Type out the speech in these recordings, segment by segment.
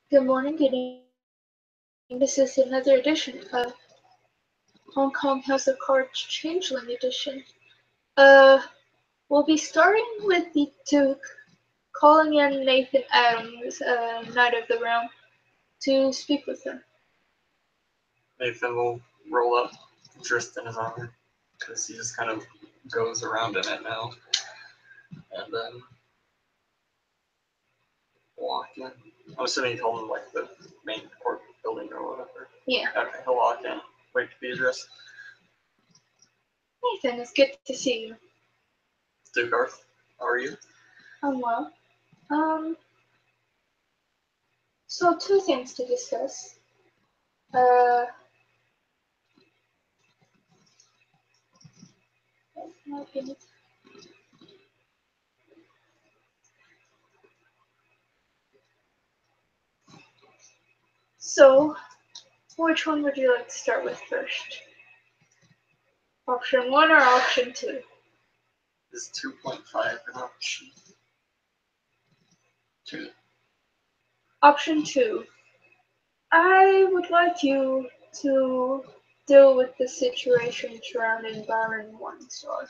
Good morning, good evening. This is another edition of Hong Kong House of Cards Changeling Edition. We'll be starting with the Duke calling in Nathan Adams, Knight of the Realm, to speak with him. Nathan will roll up, dressed in his armor, because he just kind of goes around in it now. And then walk in. I'm assuming he told him like the main court building or whatever. Yeah. Okay, he'll walk in, wait to be addressed. Nathan, it's good to see you. Duke Arth, how are you? I'm well. So two things to discuss. So, which one would you like to start with first? Option 1 or option 2? Is 2.5 an option? 2. Option 2. I would like you to deal with the situation surrounding Byron Morningstar.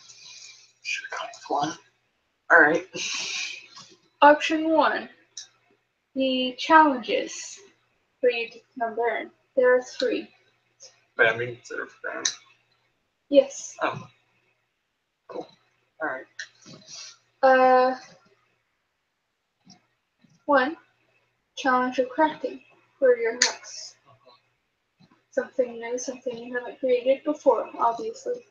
Should have gone with 1. Alright. Option 1. The challenges for you to become Baron. There are 3. Wait, I mean consider for Baron. Yes. Oh. Cool. Alright. 1. Challenge of crafting for your house. Something new, something you haven't created before, obviously.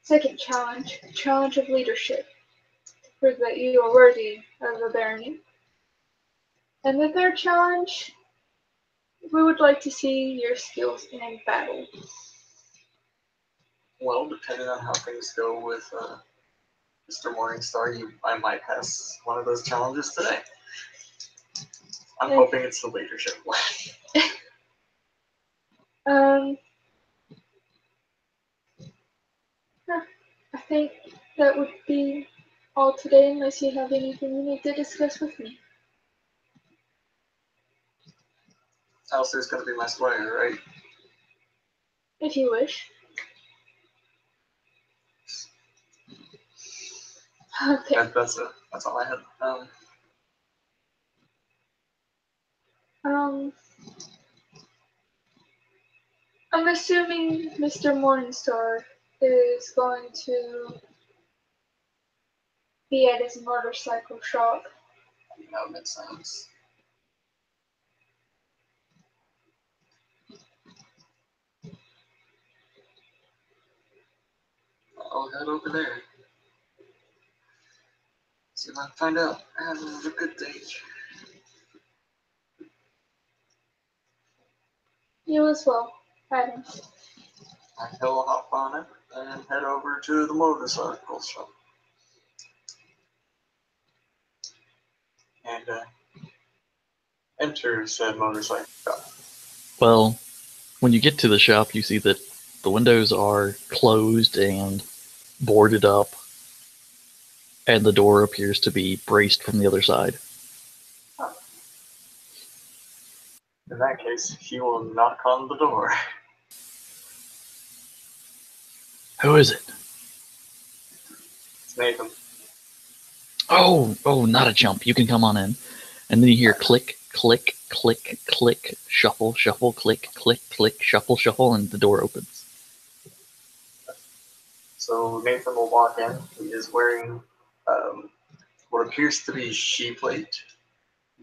Second challenge, challenge of leadership. To prove that you are worthy of a barony. And the third challenge, we would like to see your skills in battle. Well, depending on how things go with Mr. Morningstar, I might pass one of those challenges today. I'm hoping it's the leadership one. I think that would be all today, unless you have anything you need to discuss with me. Alistair's gonna be my squire, right? If you wish. Okay. That's all I had. I'm assuming Mr. Morningstar is going to be at his motorcycle shop. That makes sense. I'll head over there. See if I can find out. Have a good day. You as well, Adam. He'll hop on it and head over to the motorcycle shop. And enter said motorcycle shop. Well, when you get to the shop, you see that the windows are closed and boarded up, and the door appears to be braced from the other side. In that case, he will knock on the door. Who is it? It's Nathan. Oh, not a jump. You can come on in. And then you hear click, click, click, click, shuffle, shuffle, click, click, click, shuffle, shuffle, and the door opens. So Nathan will walk in. He is wearing what appears to be sheep plate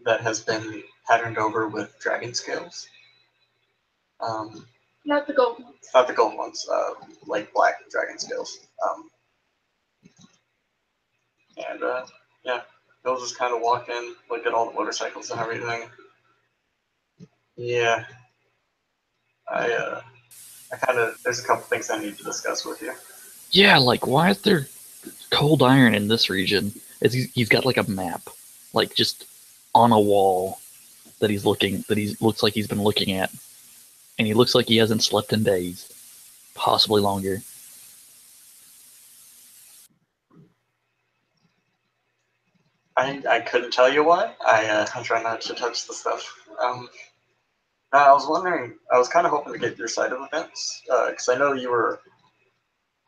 that has been patterned over with dragon scales. Not the gold ones. Not the gold ones, like black dragon scales. Yeah, he'll just kind of walk in, look at all the motorcycles and everything. Yeah, there's a couple things I need to discuss with you. Yeah, like, why is there cold iron in this region? He's got like a map, like just on a wall that looks like he's been looking at, and he looks like he hasn't slept in days, possibly longer. I couldn't tell you why. I try not to touch the stuff. I was wondering, I was kind of hoping to get your side of events, because I know you were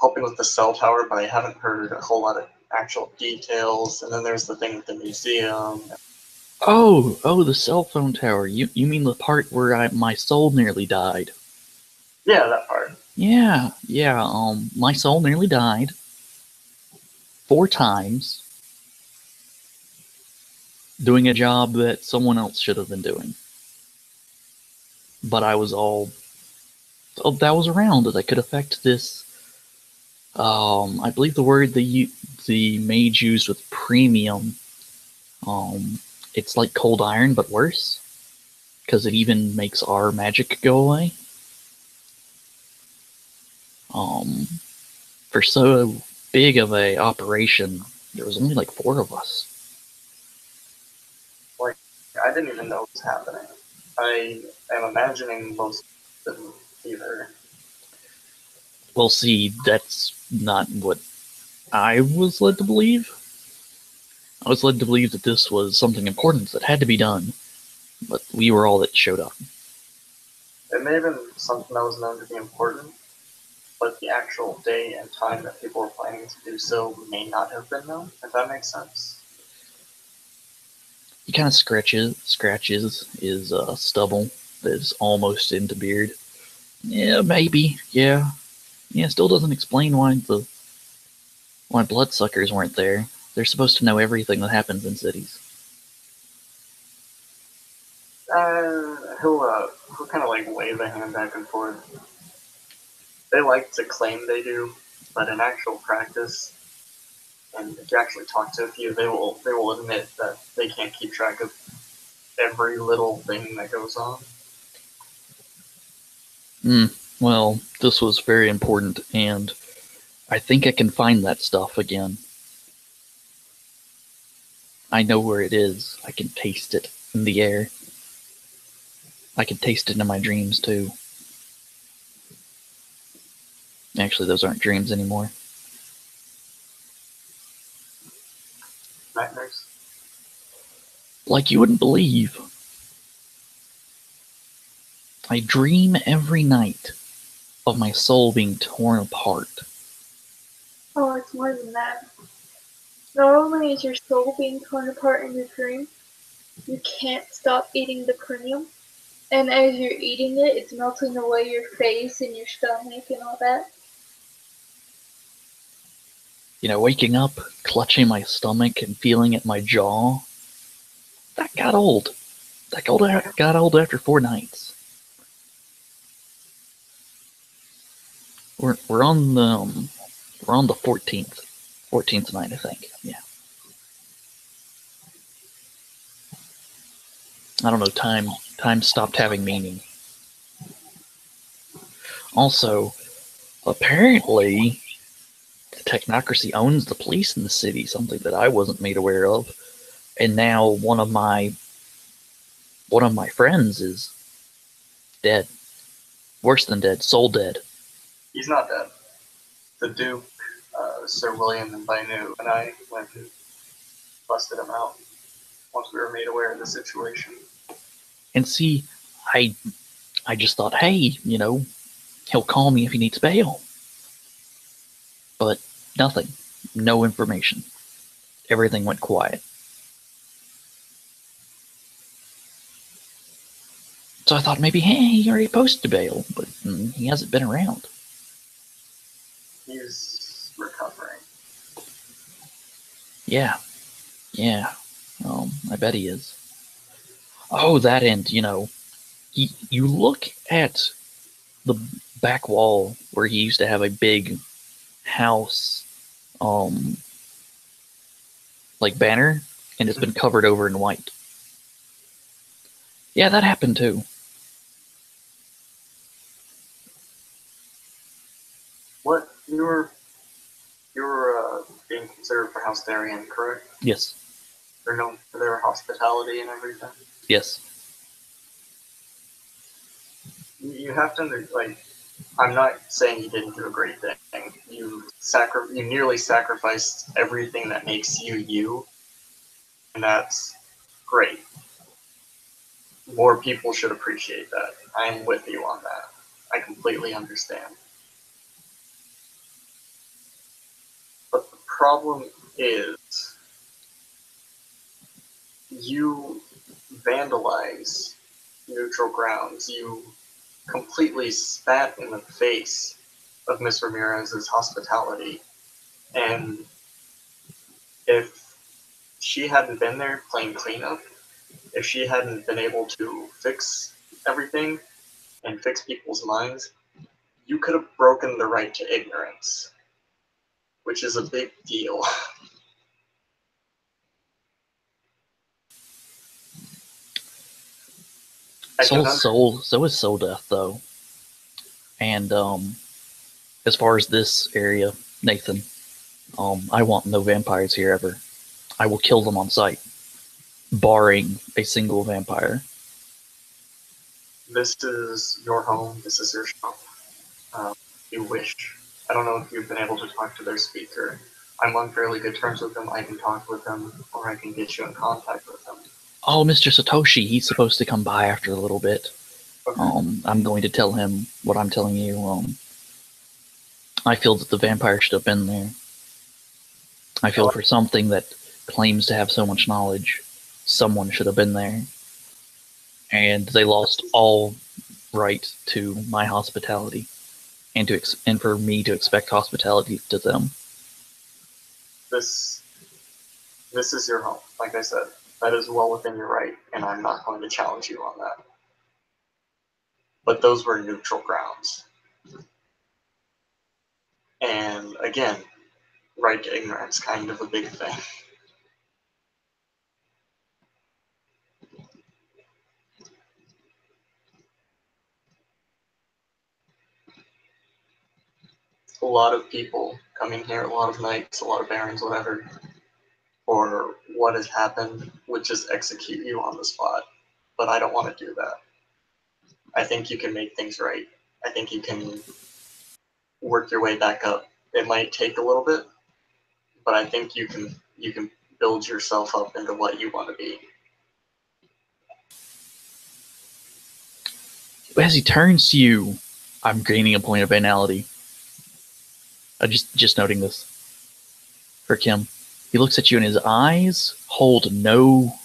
helping with the cell tower, but I haven't heard a whole lot of actual details. And then there's the thing with the museum. Oh, the cell phone tower. You mean the part where my soul nearly died? Yeah, that part. Yeah. My soul nearly died 4 times doing a job that someone else should have been doing. But I was that was around that could affect this. I believe the word the mage used with premium. It's like cold iron, but worse, because it even makes our magic go away. For so big of a operation, there was only like 4 of us. Like, I didn't even know what was happening. I am imagining most of them either. Well, see, that's not what I was led to believe. I was led to believe that this was something important that had to be done, but we were all that showed up. It may have been something that was known to be important, but the actual day and time that people were planning to do so may not have been known, if that makes sense. He kind of scratches his stubble that is almost into beard. Yeah, maybe. Yeah. Still doesn't explain why bloodsuckers weren't there. They're supposed to know everything that happens in cities. He'll kind of like wave a hand back and forth. They like to claim they do, but in actual practice, and if you actually talk to a few, they will admit that they can't keep track of every little thing that goes on. Well, this was very important, and I think I can find that stuff again. I know where it is. I can taste it in the air. I can taste it in my dreams, too. Actually, those aren't dreams anymore. Nightmares? Like you wouldn't believe. I dream every night of my soul being torn apart. Oh, it's more than that. Not only is your soul being torn apart in your dream, you can't stop eating the premium. And as you're eating it, it's melting away your face and your stomach and all that. Waking up, clutching my stomach and feeling it in my jaw. That got old. That got old after 4 nights. We're on the 14th night, I think. Yeah. I don't know. Time stopped having meaning. Also, apparently, the technocracy owns the police in the city, something that I wasn't made aware of. And now one of my friends is dead. Worse than dead, soul dead. He's not dead. The Duke, Sir William and Bainu, and I went and busted him out once we were made aware of the situation. And see, I just thought, hey, he'll call me if he needs bail. But nothing. No information. Everything went quiet. So I thought maybe, hey, he already posted bail, but he hasn't been around. He's recovering. Yeah. I bet he is. Oh, that end, you look at the back wall where he used to have a big house, like banner, and it's been covered over in white. Yeah, that happened too. What? You were being considered for House Darien, correct? Yes. They're known for their hospitality and everything. Yes. You have to, I'm not saying you didn't do a great thing. You nearly sacrificed everything that makes you you And that's great. More people should appreciate that. I'm with you on that. I completely understand. But the problem is, you vandalize neutral grounds. You completely spat in the face of Miss Ramirez's hospitality. And if she hadn't been there playing cleanup, if she hadn't been able to fix everything and fix people's minds, you could have broken the right to ignorance, which is a big deal. So is Soul Death, though. And as far as this area, Nathan, I want no vampires here ever. I will kill them on sight, barring a single vampire. This is your home. This is your shop. You wish. I don't know if you've been able to talk to their speaker. I'm on fairly good terms with them. I can talk with them, or I can get you in contact with them. Oh, Mr. Satoshi, he's supposed to come by after a little bit. Okay. I'm going to tell him what I'm telling you. I feel that the vampire should have been there. I feel for something that claims to have so much knowledge, someone should have been there. And they lost all right to my hospitality, and for me to expect hospitality to them. This is your home, like I said. That is well within your right, and I'm not going to challenge you on that. But those were neutral grounds. And again, right to ignorance, kind of a big thing. A lot of people come in here, a lot of knights, a lot of barons, whatever, or what has happened would just execute you on the spot. But I don't want to do that. I think you can make things right. I think you can work your way back up. It might take a little bit, but I think you can build yourself up into what you want to be. As he turns to you, I'm gaining a point of banality. Just noting this for Kim. He looks at you and his eyes hold no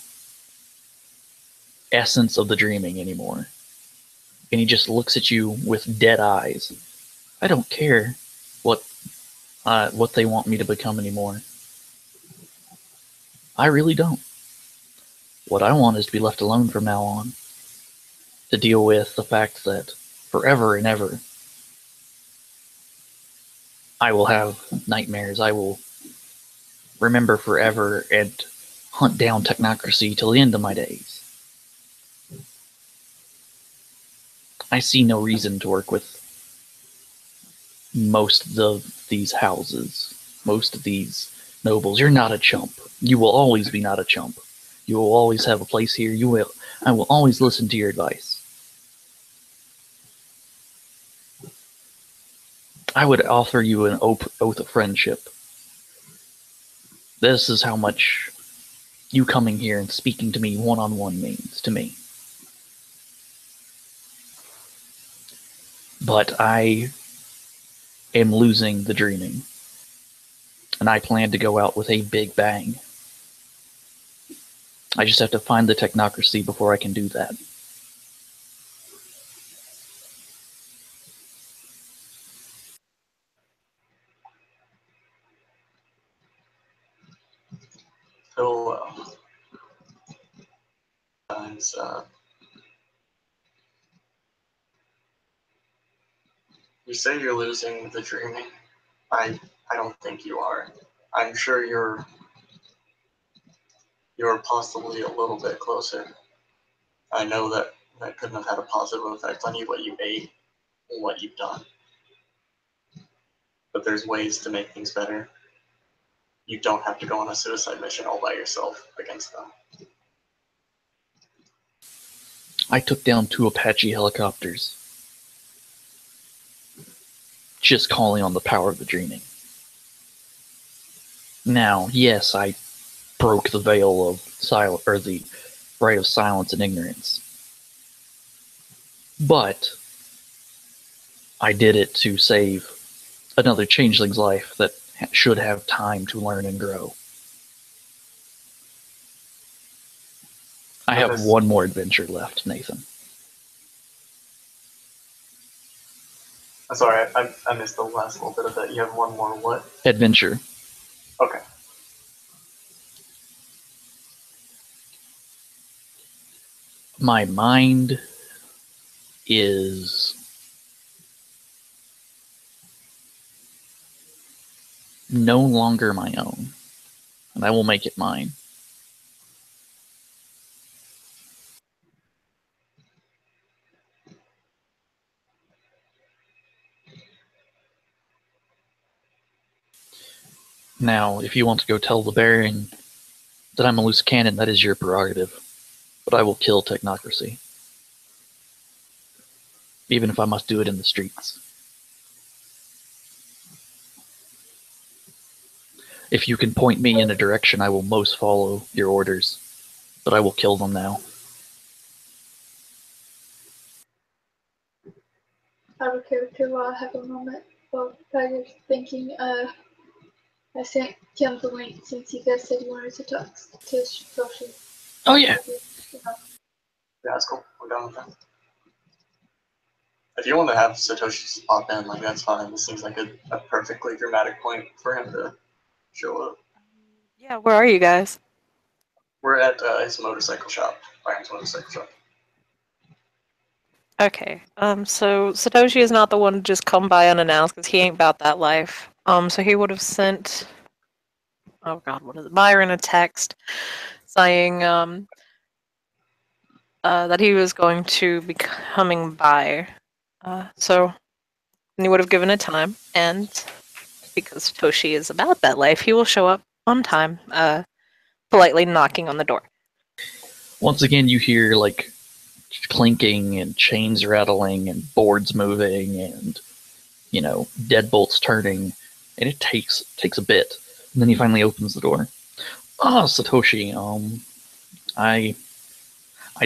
essence of the dreaming anymore. And he just looks at you with dead eyes. I don't care what they want me to become anymore. I really don't. What I want is to be left alone from now on. To deal with the fact that forever and ever I will have nightmares. I will remember forever and hunt down technocracy till the end of my days. I see no reason to work with most of these houses, most of these nobles. You're not a chump. You will always be not a chump. You will always have a place here. I will always listen to your advice. I would offer you an oath of friendship. This is how much you coming here and speaking to me one-on-one means to me. But I am losing the dreaming. And I plan to go out with a big bang. I just have to find the technocracy before I can do that. So, you say you're losing the dreaming. I don't think you are. I'm sure you're possibly a little bit closer. I know that couldn't have had a positive effect on you, what you ate and what you've done. But there's ways to make things better. You don't have to go on a suicide mission all by yourself against them. I took down 2 Apache helicopters. Just calling on the power of the dreaming. Now, yes, I broke the veil of the Bright of Silence and Ignorance. But I did it to save another changeling's life that should have time to learn and grow. I have one more adventure left, Nathan. I'm sorry, I missed the last little bit of that. You have one more what? Adventure. Okay. My mind is no longer my own, and I will make it mine. Now, if you want to go tell the Baron that I'm a loose cannon, that is your prerogative. But I will kill technocracy. Even if I must do it in the streets. If you can point me in a direction, I will most follow your orders. But I will kill them now. Out of character, while I have a moment while Tiger's thinking, I sent Kim the link since you guys said you wanted to talk to Satoshi. Oh yeah. Yeah, that's cool. We're done with that. If you want to have Satoshi pop in, like, that's fine. This seems like a perfectly dramatic point for him to show up. Yeah, where are you guys? We're at his motorcycle shop. Byron's motorcycle shop. Okay, so Satoshi is not the one to just come by unannounced because he ain't about that life. So he would have sent, oh god, what is it, Byron a text saying, that he was going to be coming by. So he would have given it time, and because Satoshi is about that life, he will show up on time, politely knocking on the door. Once again, you hear, like, clinking and chains rattling and boards moving and, you know, deadbolts turning, and it takes a bit. And then he finally opens the door. Ah, Satoshi, I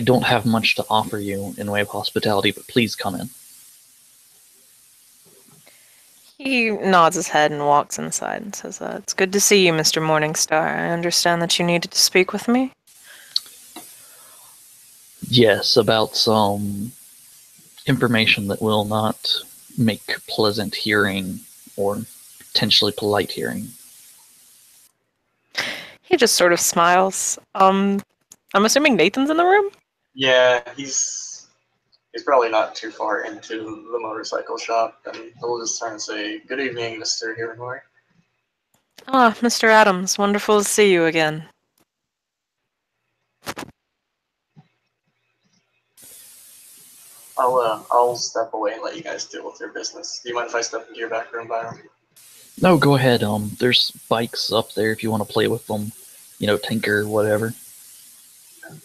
don't have much to offer you in way of hospitality, but please come in. He nods his head and walks inside and says, it's good to see you, Mr. Morningstar. I understand that you needed to speak with me. Yes, about some information that will not make pleasant hearing or potentially polite hearing. He just sort of smiles. I'm assuming Nathan's in the room? Yeah, he's probably not too far into the motorcycle shop, and he'll just turn and say, "Good evening, Mr. Hiramori." Ah, Mr. Adams, wonderful to see you again. I'll step away and let you guys deal with your business. Do you mind if I step into your back room, Byron? No, go ahead. There's bikes up there if you want to play with them. You know, tinker, whatever.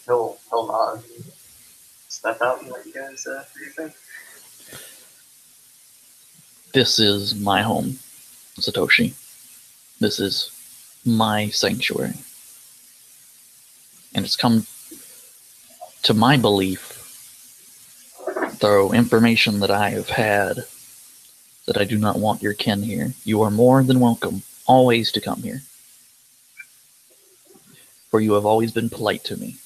He'll nod and step out and let you guys do your thing. This is my home, Satoshi. This is my sanctuary. And it's come to my belief, through information that I have had, that I do not want your kin here. You are more than welcome, always to come here. For you have always been polite to me.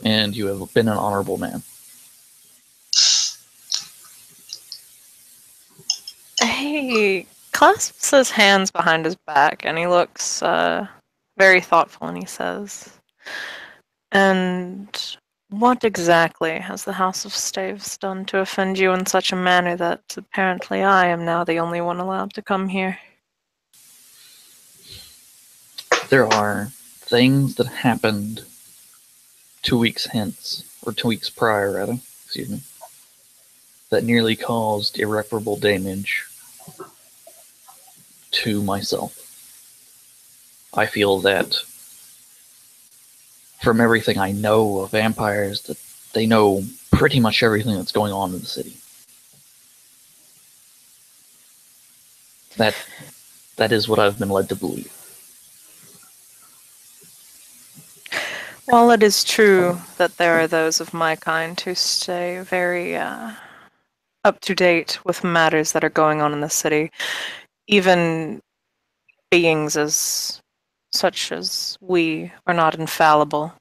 And you have been an honorable man. He clasps his hands behind his back and he looks very thoughtful and he says, and what exactly has the House of Staves done to offend you in such a manner that apparently I am now the only one allowed to come here? There are things that happened 2 weeks hence, or 2 weeks prior, rather, excuse me, that nearly caused irreparable damage to myself. I feel that from everything I know of vampires, that they know pretty much everything that's going on in the city. That is what I've been led to believe. While it is true that there are those of my kind who stay very up to date with matters that are going on in the city, even beings as such as we are not infallible.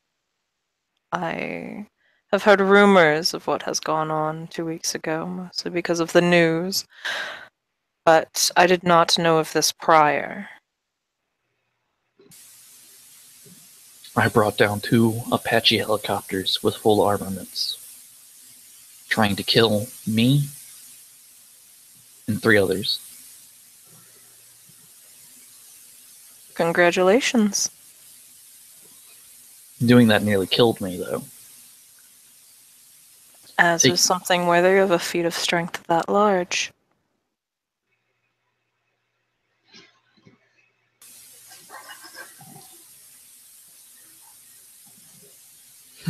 I have heard rumors of what has gone on 2 weeks ago, mostly because of the news, but I did not know of this prior. I brought down 2 Apache helicopters with full armaments, trying to kill me and 3 others. Congratulations. Doing that nearly killed me, though. As Take- is something worthy of a feat of strength that large.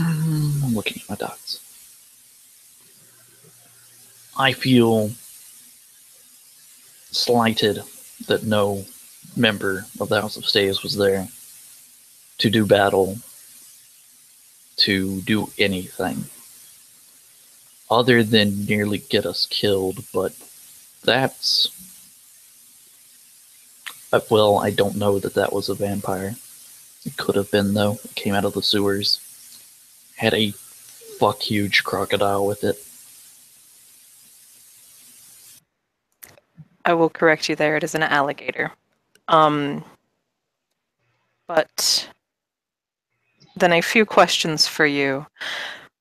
I'm looking at my dots. I feel slighted that no member of the House of Stays was there to do battle, to do anything, other than nearly get us killed, but that's... well, I don't know that was a vampire. It could have been, though. It came out of the sewers. Had a huge crocodile with it. I will correct you there, it is an alligator. But then a few questions for you.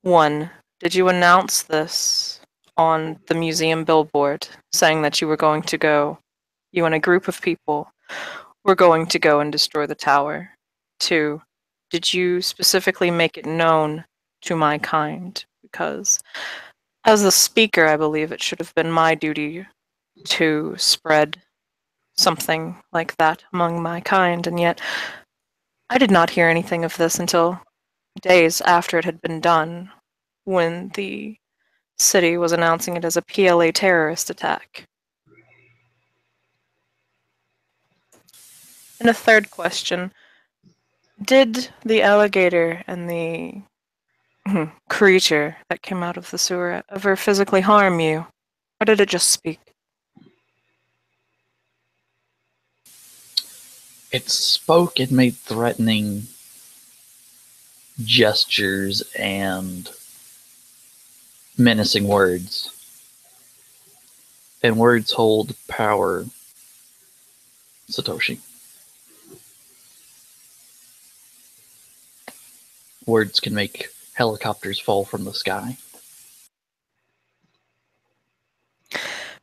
1, did you announce this on the museum billboard, saying that you were going to go, you and a group of people were going to go and destroy the tower? 2, did you specifically make it known to my kind? Because as the speaker, I believe it should have been my duty to spread something like that among my kind, and yet I did not hear anything of this until days after it had been done, when the city was announcing it as a PLA terrorist attack. And a third question, did the alligator and the creature that came out of the sewer ever physically harm you? Or did it just speak? It spoke and made threatening gestures and menacing words. And words hold power, Satoshi. Words can make helicopters fall from the sky.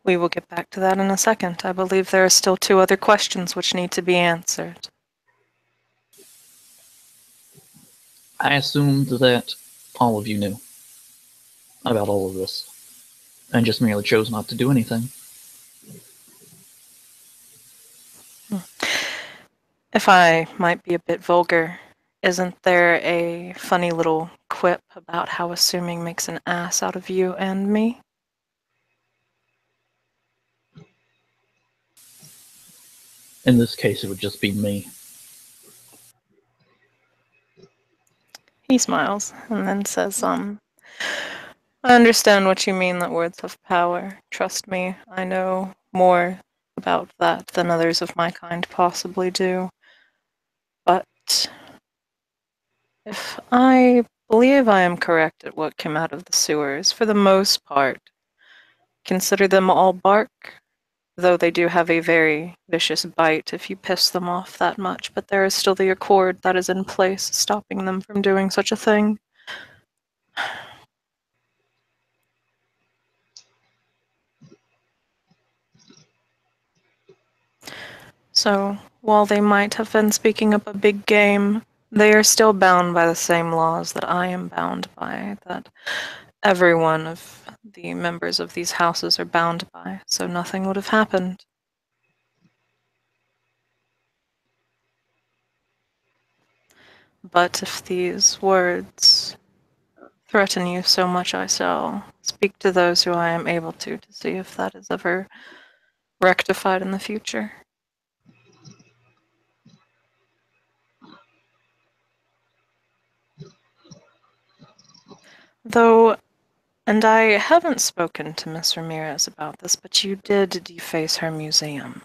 We will get back to that in a second. I believe there are still 2 other questions which need to be answered. I assumed that all of you knew about all of this, and just merely chose not to do anything. If I might be a bit vulgar, isn't there a funny little quip about how assuming makes an ass out of you and me? In this case, it would just be me. He smiles and then says, I understand what you mean that words have power. Trust me, I know more about that than others of my kind possibly do. But if I believe I am correct at what came out of the sewers, for the most part, consider them all bark, though they do have a very vicious bite if you piss them off that much, but there is still the accord that is in place, stopping them from doing such a thing. So, while they might have been speaking up a big game, they are still bound by the same laws that I am bound by, that every one of the members of these houses are bound by, so nothing would have happened. But if these words threaten you so much, I shall speak to those who I am able to see if that is ever rectified in the future. Though, and I haven't spoken to Miss Ramirez about this, but you did deface her museum.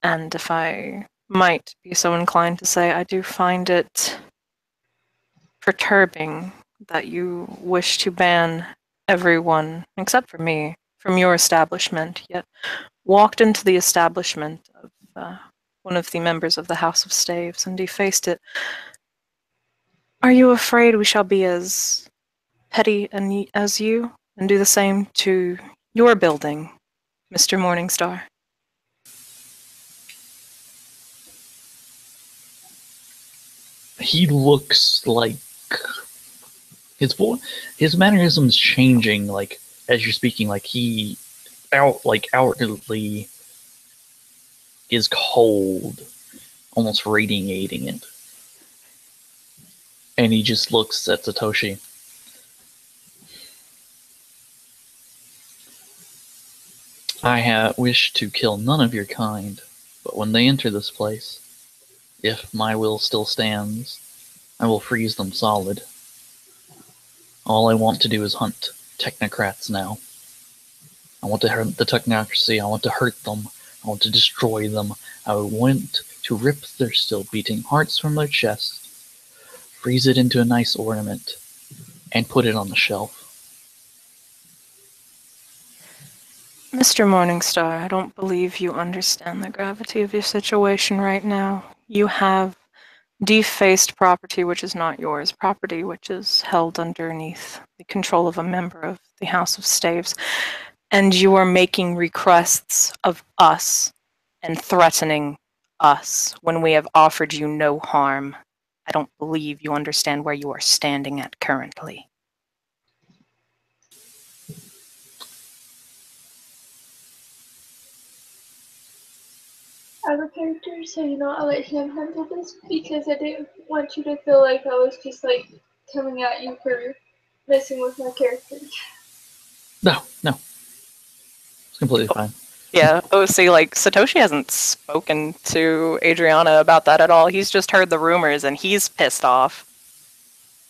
And if I might be so inclined to say, I do find it perturbing that you wish to ban everyone, except for me, from your establishment, yet walked into the establishment of one of the members of the House of Staves and defaced it. Are you afraid we shall be as petty as you and do the same to your building, Mr. Morningstar? He looks like his mannerisms changing, like as you're speaking, like he outwardly is cold, almost radiating it. And he just looks at Satoshi. I wish to kill none of your kind, but when they enter this place, if my will still stands, I will freeze them solid. All I want to do is hunt technocrats now. I want to hurt the technocracy, I want to hurt them, I want to destroy them, I want to rip their still beating hearts from their chests, freeze it into a nice ornament, and put it on the shelf. Mr. Morningstar, I don't believe you understand the gravity of your situation right now. You have defaced property which is not yours, property which is held underneath the control of a member of the House of Staves, and you are making requests of us and threatening us when we have offered you no harm. I don't believe you understand where you are standing at currently. Our character, so I'll let him handle this because I didn't want you to feel like I was just like coming at you for messing with my character. No. It's completely fine. Yeah, see, like, Satoshi hasn't spoken to Adriana about that at all. He's just heard the rumors and he's pissed off.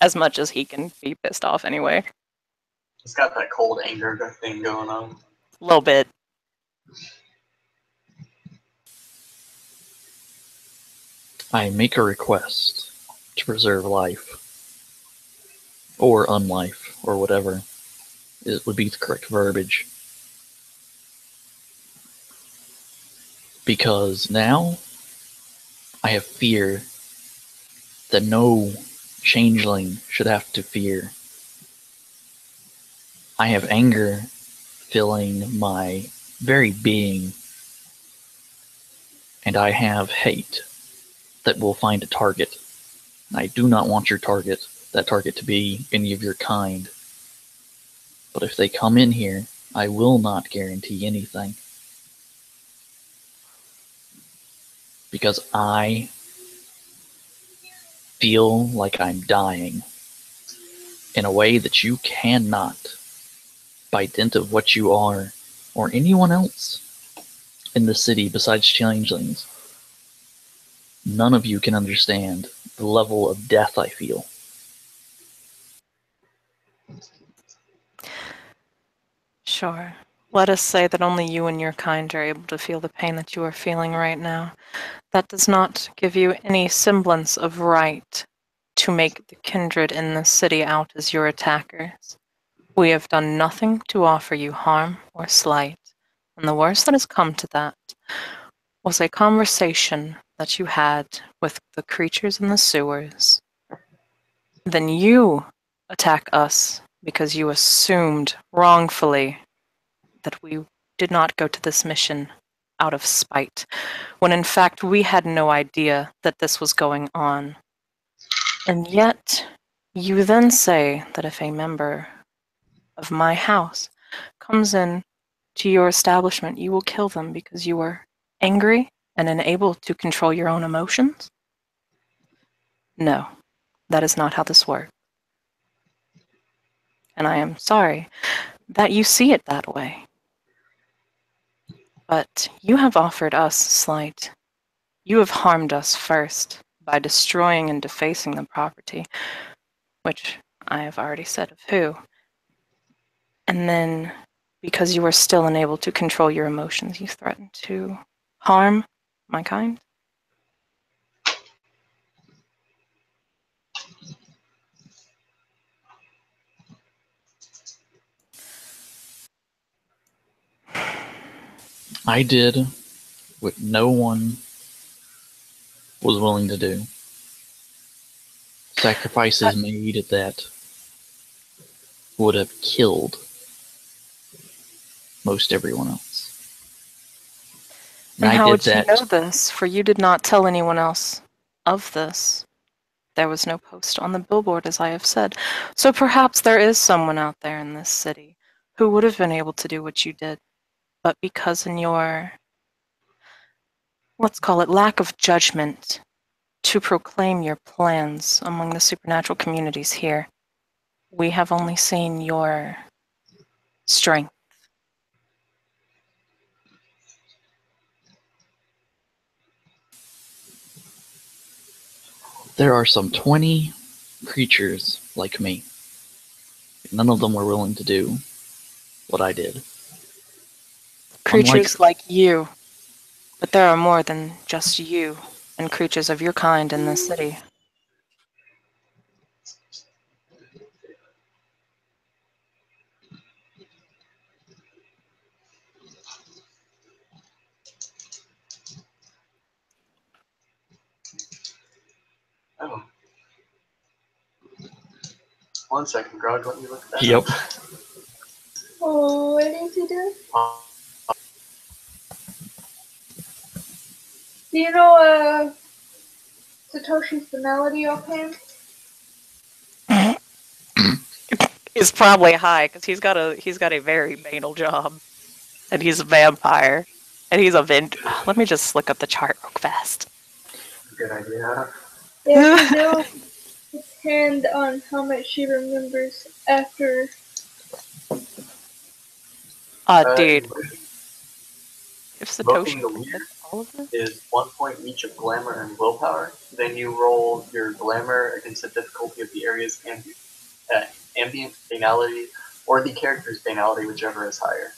As much as he can be pissed off anyway. He's got that cold anger thing going on. A little bit. I make a request to preserve life. Or unlife, or whatever. It would be the correct verbiage. Because now, I have fear that no changeling should have to fear. I have anger filling my very being, and I have hate that will find a target. And I do not want that target to be any of your kind. But if they come in here, I will not guarantee anything. Because I feel like I'm dying in a way that you cannot, by dint of what you are, or anyone else in the city besides changelings. None of you can understand the level of death I feel. Sure. Let us say that only you and your kind are able to feel the pain that you are feeling right now. That does not give you any semblance of right to make the kindred in this city out as your attackers. We have done nothing to offer you harm or slight, and the worst that has come to that was a conversation that you had with the creatures in the sewers. Then you attack us because you assumed wrongfully that we did not go to this mission out of spite, when in fact we had no idea that this was going on. And yet, you then say that if a member of my house comes in to your establishment, you will kill them because you are angry and unable to control your own emotions? No, that is not how this works. And I am sorry that you see it that way. But you have offered us slight. You have harmed us first by destroying and defacing the property, which I have already said of who. And then, because you are still unable to control your emotions, you threaten to harm my kind. I did what no one was willing to do. Sacrifices made that would have killed most everyone else. And I how did would you that. know this? For you did not tell anyone else of this. There was no post on the billboard, as I have said. So perhaps there is someone out there in this city who would have been able to do what you did. But because in your, let's call it, lack of judgment to proclaim your plans among the supernatural communities here, we have only seen your strength. There are some 20 creatures like me. None of them were willing to do what I did. Creatures like you. But there are more than just you and creatures of your kind in this city. Oh. 1 second, Grog, let me look at that. Yep. Oh, what did you do? Do you know Satoshi's Banality offhand? He's probably high because he's got a very banal job, and he's a vampire, and he's a Let me just look up the chart real fast. Good idea. Yeah, he knows his hand on how much she remembers after. Dude, if Invoking Satoshi the weird all of this, is 1 point each of glamour and willpower. Then you roll your glamour against the difficulty of the area's ambient banality or the character's banality, whichever is higher.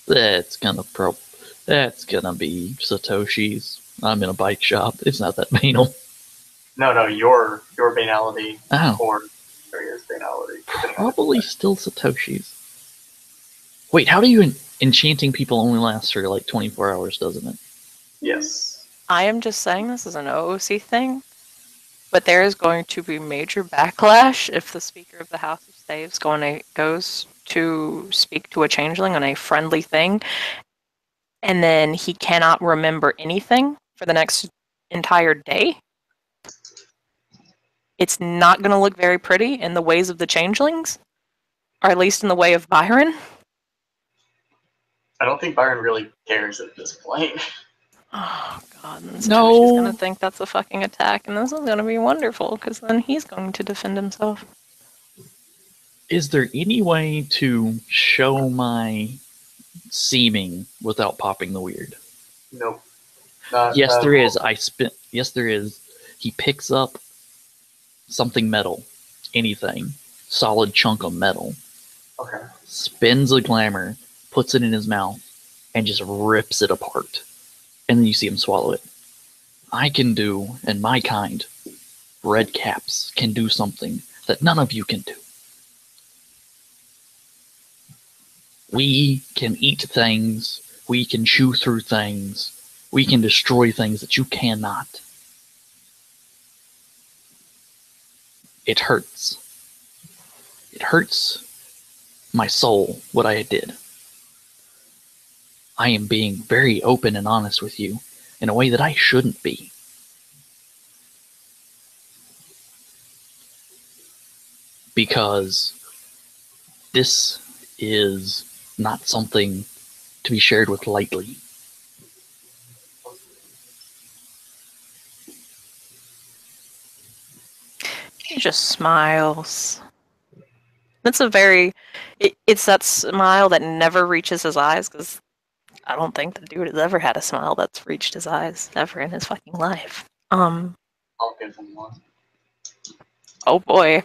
That's gonna be Satoshi's. I'm in a bike shop. It's not that banal. No, your banality Oh. or area's banality. Probably still Satoshi's. Wait, how do you enchanting people only lasts for like 24 hours, doesn't it? Yes. I am just saying this is an OOC thing, but there is going to be major backlash if the Speaker of the House of Staves goes to speak to a changeling on a friendly thing, and then he cannot remember anything for the next entire day. It's not going to look very pretty in the ways of the changelings, or at least in the way of Byron. I don't think Byron really cares at this point. Oh god, and No. Satoshi's gonna think that's a fucking attack, and this is gonna be wonderful, because then he's going to defend himself. Is there any way to show my seeming without popping the weird? Nope. Yes, there is. Yes, there is. He picks up something metal, anything, solid chunk of metal. Okay. Spins a glamour, puts it in his mouth, and just rips it apart. And then you see him swallow it. I can do, and my kind, red caps, can do something that none of you can do. We can eat things, we can chew through things, we can destroy things that you cannot. It hurts. It hurts my soul, what I did. I am being very open and honest with you in a way that I shouldn't be. Because this is not something to be shared with lightly. He just smiles. It's that smile that never reaches his eyes, because I don't think the dude has ever had a smile that's reached his eyes ever in his fucking life. I'll give him one. Oh boy.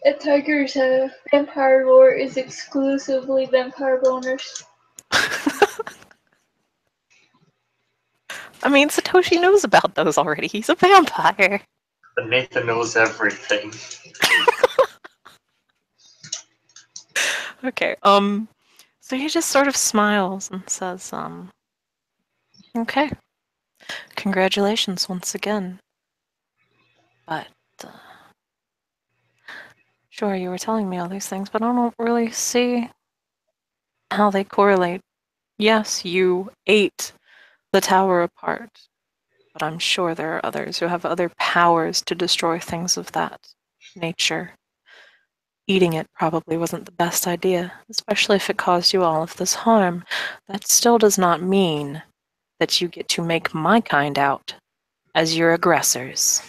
At Tiger's vampire lore is exclusively vampire boners. I mean, Satoshi knows about those already. He's a vampire. But Nathan knows everything. Okay, so he just sort of smiles and says, okay. Congratulations once again. But, sure, you were telling me all these things, but I don't really see how they correlate. Yes, you ate the tower apart, but I'm sure there are others who have other powers to destroy things of that nature. Eating it probably wasn't the best idea, especially if it caused you all of this harm. That still does not mean that you get to make my kind out as your aggressors.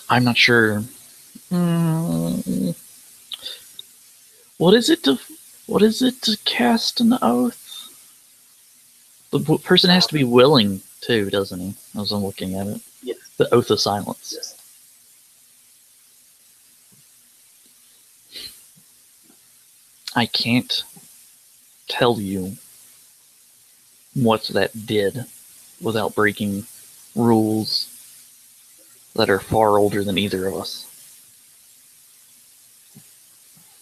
I'm not sure. Mm, what is it to cast an oath? The person has to be willing too, doesn't he? As I'm looking at it. Yes. The oath of silence. Yes. I can't tell you what that did without breaking rules that are far older than either of us.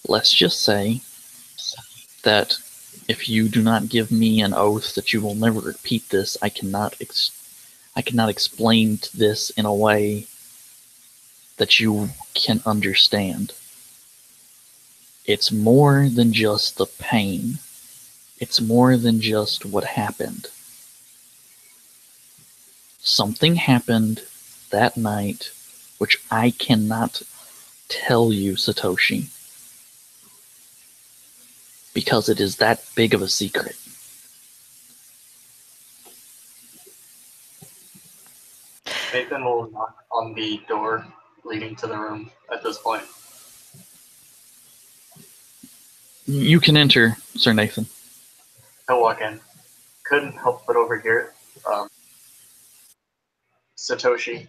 Let's just say that if you do not give me an oath that you will never repeat this, I cannot explain this in a way that you can understand. It's more than just the pain. It's more than just what happened. Something happened that night which I cannot tell you, Satoshi, because it is that big of a secret. Nathan will knock on the door leading to the room at this point. You can enter, Sir Nathan. He'll walk in. Couldn't help but overhear it. Satoshi,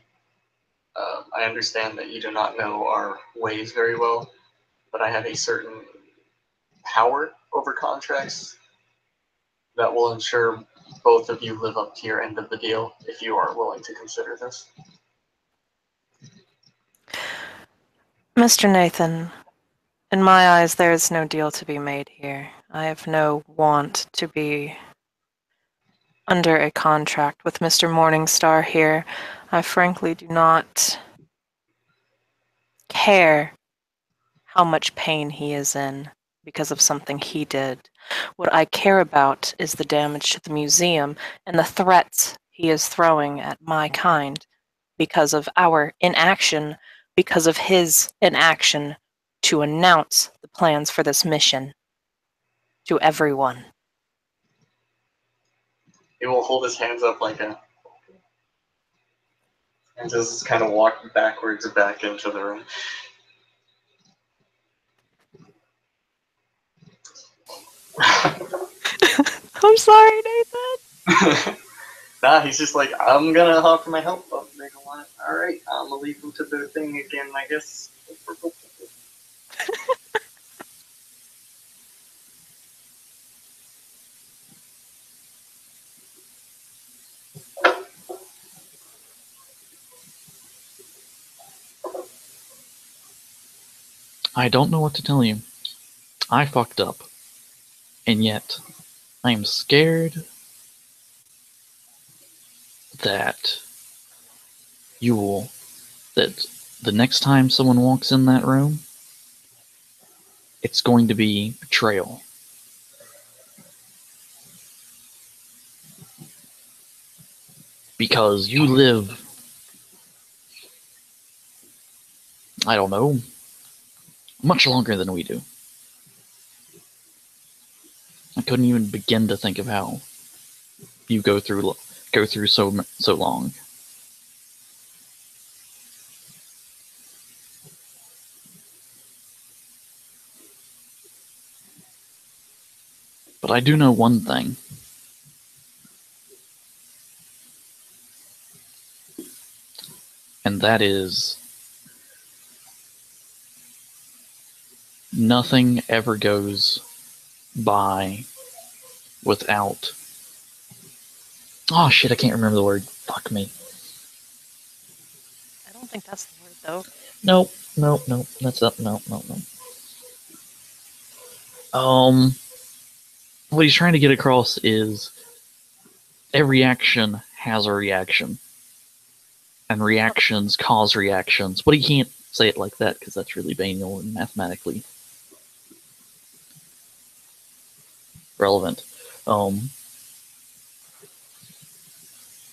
I understand that you do not know our ways very well, but I have a certain power over contracts that will ensure both of you live up to your end of the deal if you are willing to consider this. Mr. Nathan, in my eyes, there is no deal to be made here. I have no want to be under a contract with Mr. Morningstar here. I frankly do not care how much pain he is in because of something he did. What I care about is the damage to the museum and the threats he is throwing at my kind because of our inaction, because of his inaction to announce the plans for this mission to everyone. He will hold his hands up like a... and just kind of walk backwards back into the room. I'm sorry, Nathan. Nah, he's just like, I'm gonna offer my help. Oh, they don't want it. Alright, I'm gonna leave them to their thing again, I guess. I don't know what to tell you. I fucked up. And yet, I am scared that that the next time someone walks in that room, it's going to be betrayal. Because you live, I don't know, much longer than we do. I couldn't even begin to think of how you go through so long. But I do know one thing. And that is nothing ever goes by without... Oh shit, I can't remember the word. Fuck me. I don't think that's the word, though. Nope. That's up. No. What he's trying to get across is every action has a reaction. And reactions cause reactions. But he can't say it like that because that's really banal and mathematically relevant. Okay,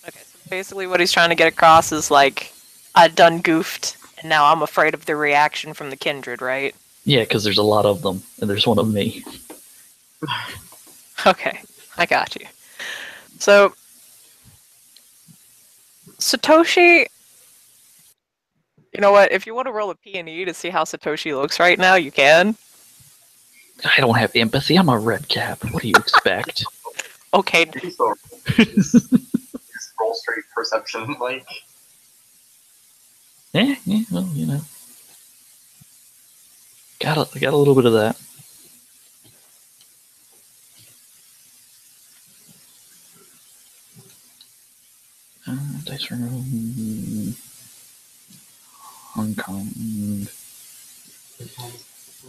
so basically what he's trying to get across is like, I done goofed, and now I'm afraid of the reaction from the kindred, right? Yeah, because there's a lot of them, and there's one of me. Okay, I got you. So, Satoshi, you know what? If you want to roll a P&E to see how Satoshi looks right now, you can. I don't have empathy. I'm a red cap. What do you expect? Okay, So, just roll straight perception, like. Yeah, well, you know. Got a little bit of that. Dice room. Hong Kong.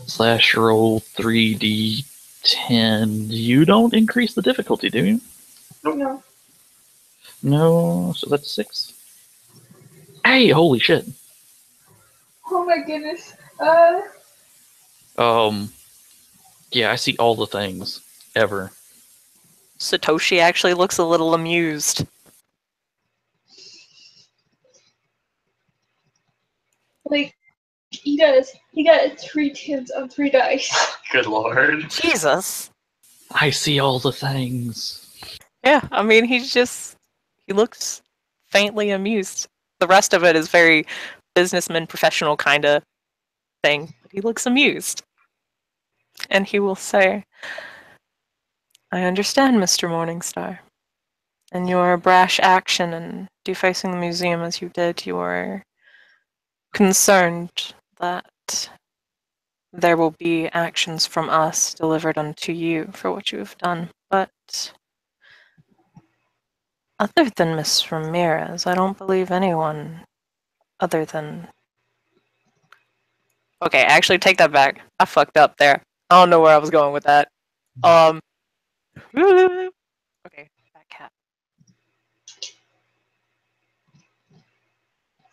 Slash roll 3d10. You don't increase the difficulty, do you? No. No, so that's 6. Hey, holy shit. Oh my goodness. Yeah, I see all the things ever. Satoshi actually looks a little amused. Like, he does. He got 3 tens on 3 dice. Good lord. Jesus. I see all the things. Yeah, I mean, he looks faintly amused. The rest of it is very businessman, professional kind of thing. But he looks amused. And he will say, I understand, Mr. Morningstar. And your brash action in defacing the museum as you did, you are concerned that there will be actions from us delivered unto you for what you have done. But other than Miss Ramirez, I don't believe anyone other than... Okay, actually take that back. I fucked up there. I don't know where I was going with that. Okay, back cat.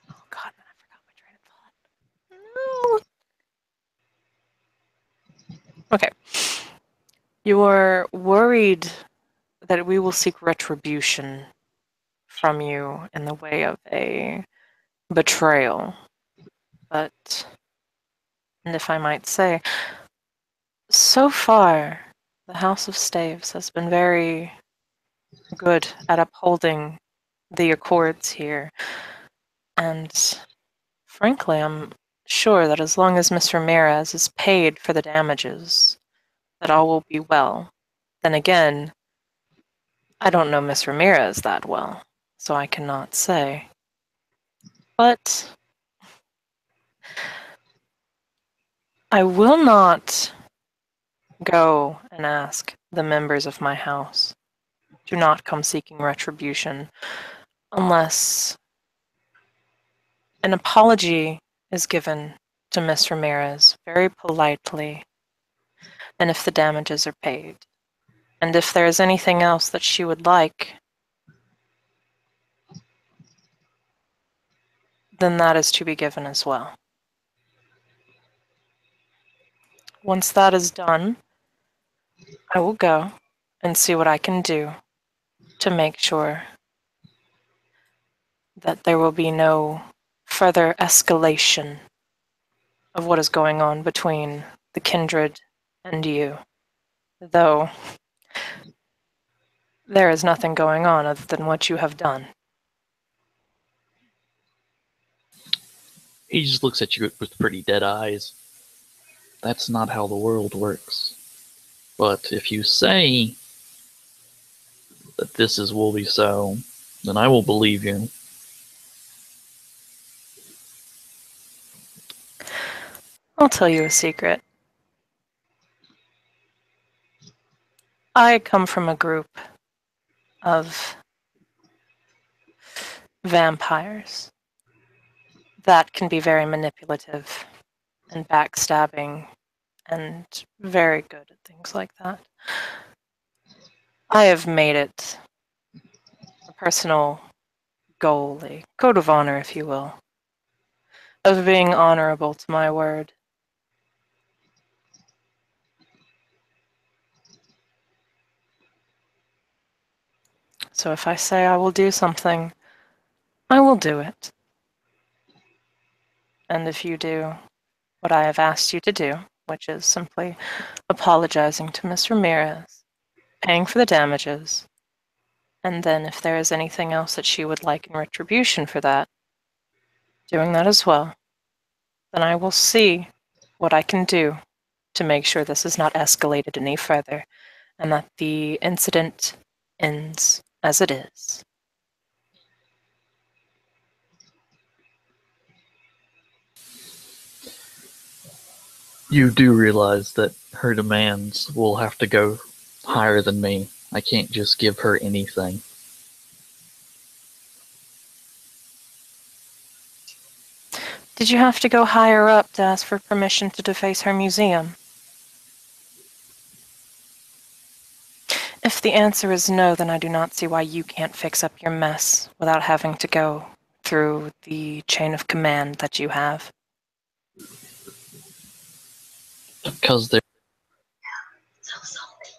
Oh god, I forgot my train of thought. No. Okay. You are worried that we will seek retribution from you in the way of a betrayal. But, and if I might say, so far, the House of Staves has been very good at upholding the accords here. And frankly, I'm sure that as long as Miss Ramirez is paid for the damages, that all will be well. Then again, I don't know Miss Ramirez that well, so I cannot say. But I will not go and ask the members of my house to not come seeking retribution unless an apology is given to Miss Ramirez very politely, and if the damages are paid. And if there is anything else that she would like, then that is to be given as well. Once that is done, I will go and see what I can do to make sure that there will be no further escalation of what is going on between the kindred and you. Though there is nothing going on other than what you have done. He just looks at you with pretty dead eyes. That's not how the world works. But if you say that this will be so, then I will believe you. I'll tell you a secret. I come from a group of vampires that can be very manipulative and backstabbing and very good at things like that. I have made it a personal goal, a code of honor, if you will, of being honorable to my word. So if I say I will do something, I will do it. And if you do what I have asked you to do, which is simply apologizing to Miss Ramirez, paying for the damages, and then if there is anything else that she would like in retribution for that, doing that as well, then I will see what I can do to make sure this is not escalated any further and that the incident ends as it is. You do realize that her demands will have to go higher than me. I can't just give her anything. Did you have to go higher up to ask for permission to deface her museum? If the answer is no, then I do not see why you can't fix up your mess without having to go through the chain of command that you have. Because they're So salty.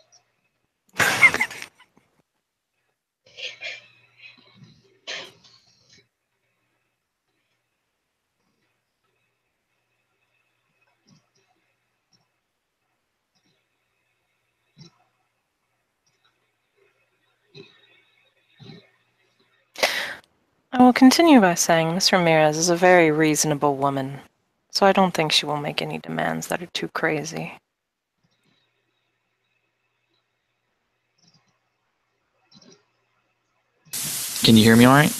I will continue by saying Miss Ramirez is a very reasonable woman, so I don't think she will make any demands that are too crazy. Can you hear me alright?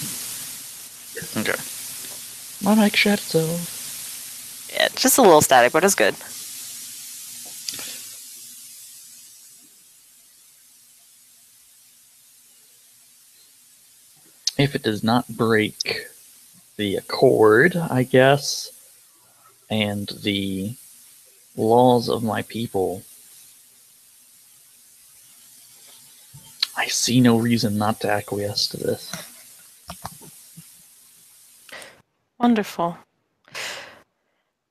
Okay. My mic shut itself. Yeah, just a little static, but it's good. If it does not break the accord, I guess, and the laws of my people, I see no reason not to acquiesce to this. Wonderful.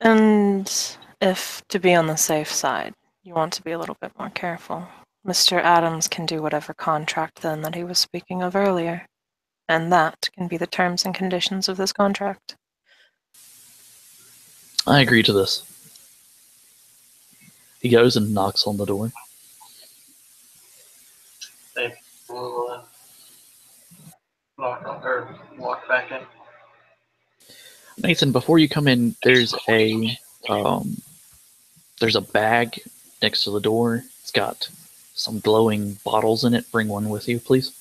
And if, to be on the safe side, you want to be a little bit more careful, Mr. Adams can do whatever contract then that he was speaking of earlier, and that can be the terms and conditions of this contract. I agree to this. He goes and knocks on the door. We'll walk back in. Nathan, before you come in, there's a bag next to the door. It's got some glowing bottles in it. Bring one with you, please.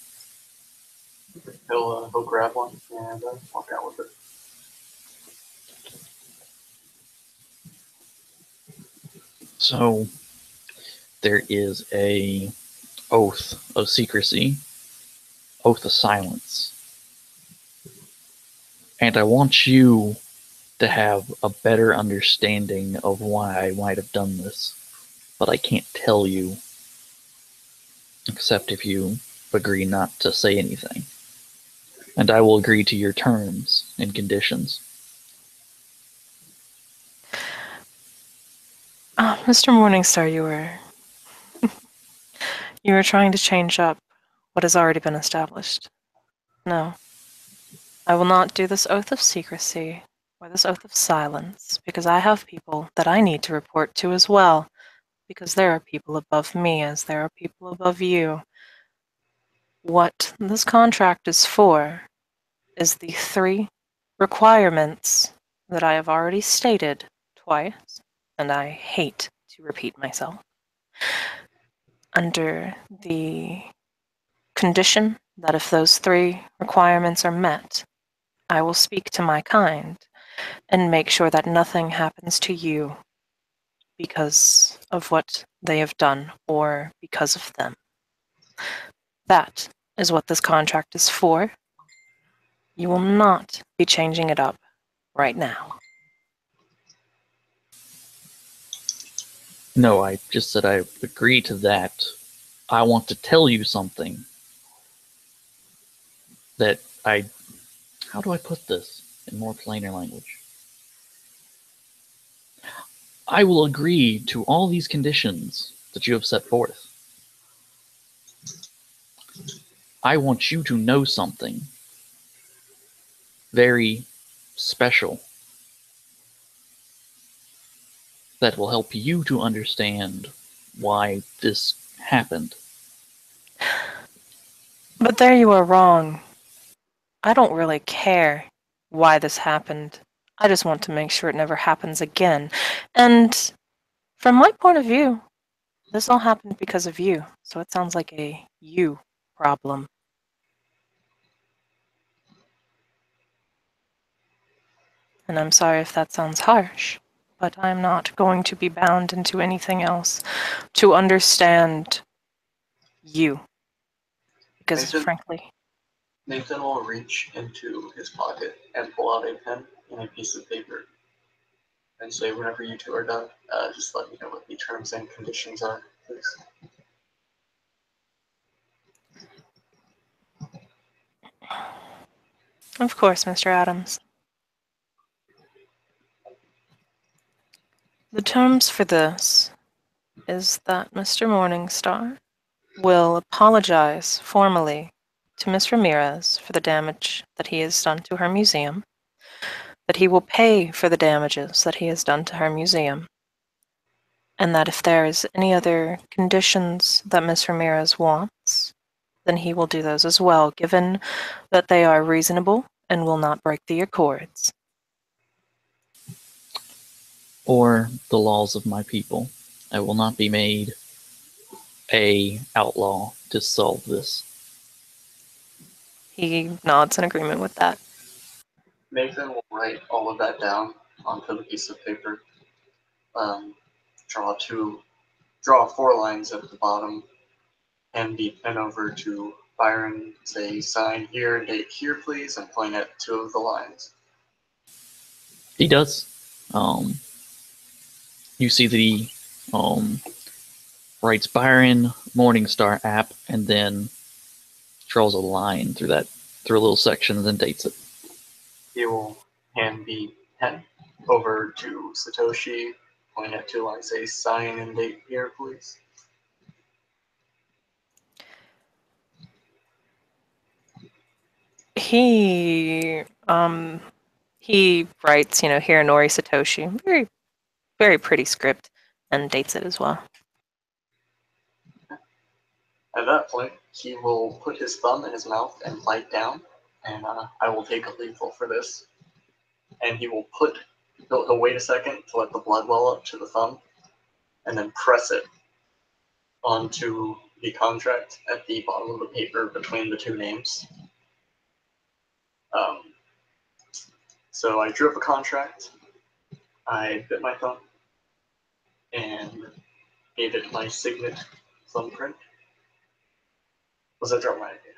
He'll grab one and walk out with it. So there is a oath of secrecy, oath of silence. And I want you to have a better understanding of why I might have done this. But I can't tell you, except if you agree not to say anything. And I will agree to your terms and conditions. Mr. Morningstar, you were trying to change up what has already been established. No. I will not do this oath of secrecy or this oath of silence because I have people that I need to report to as well, because there are people above me as there are people above you. What this contract is for is the 3 requirements that I have already stated twice, and I hate to repeat myself. under the condition that if those 3 requirements are met, I will speak to my kind and make sure that nothing happens to you because of what they have done or because of them. That is what this contract is for. You will not be changing it up right now. No, I just said I agree to that. I want to tell you something that how do I put this in more plainer language? I will agree to all these conditions that you have set forth. I want you to know something very special that will help you to understand why this happened. But there you are wrong. I don't really care why this happened. I just want to make sure it never happens again. And from my point of view, this all happened because of you. So it sounds like a you problem. And I'm sorry if that sounds harsh, but I'm not going to be bound into anything else to understand you. Because Nathan? frankly, Nathan will reach into his pocket and pull out a pen and a piece of paper and say, whenever you two are done, just let me know what the terms and conditions are, please. of course, Mr. Adams. The terms for this is that Mr. Morningstar will apologize formally to Miss Ramirez for the damage that he has done to her museum, that he will pay for the damages that he has done to her museum, and that if there is any other conditions that Miss Ramirez wants, then he will do those as well, given that they are reasonable and will not break the accords. Or the laws of my people. I will not be made a outlaw to solve this. He nods in agreement with that. Nathan will write all of that down onto the piece of paper. Draw 4 lines at the bottom, and the pen over to Byron, say sign here, date here, please, and point at 2 of the lines. He does. You see that he writes Byron Morningstar app and then draws a line through a little section and then dates it. He will hand the pen over to Satoshi, point at 2 lines, say sign and date here, please. He writes, here Nori Satoshi, very, very pretty script, and dates it as well. At that point, he will put his thumb in his mouth and bite down, and I will take a lethal for this. And he will he'll wait a second to let the blood well up to the thumb, and then press it onto the contract at the bottom of the paper between the 2 names. So I drew up a contract, I bit my thumb, and gave it my signet thumbprint. Was that drop my idea?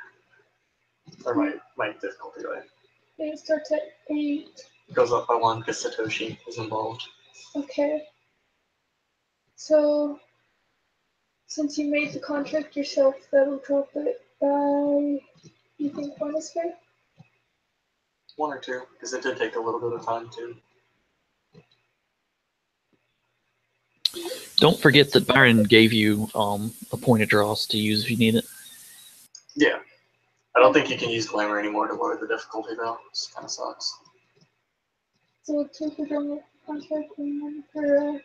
Or my difficulty, right? It starts at 8. It goes up by 1 because Satoshi is involved. Okay. So, since you made the contract yourself, that'll drop it by, you think 1 is fair? 1 or 2, because it did take a little bit of time too. Don't forget that Byron gave you a point of draws to use if you need it. Yeah. I don't think you can use Glamour anymore to lower the difficulty though. This kind of sucks. So 2 for drawing a contract and 1 for,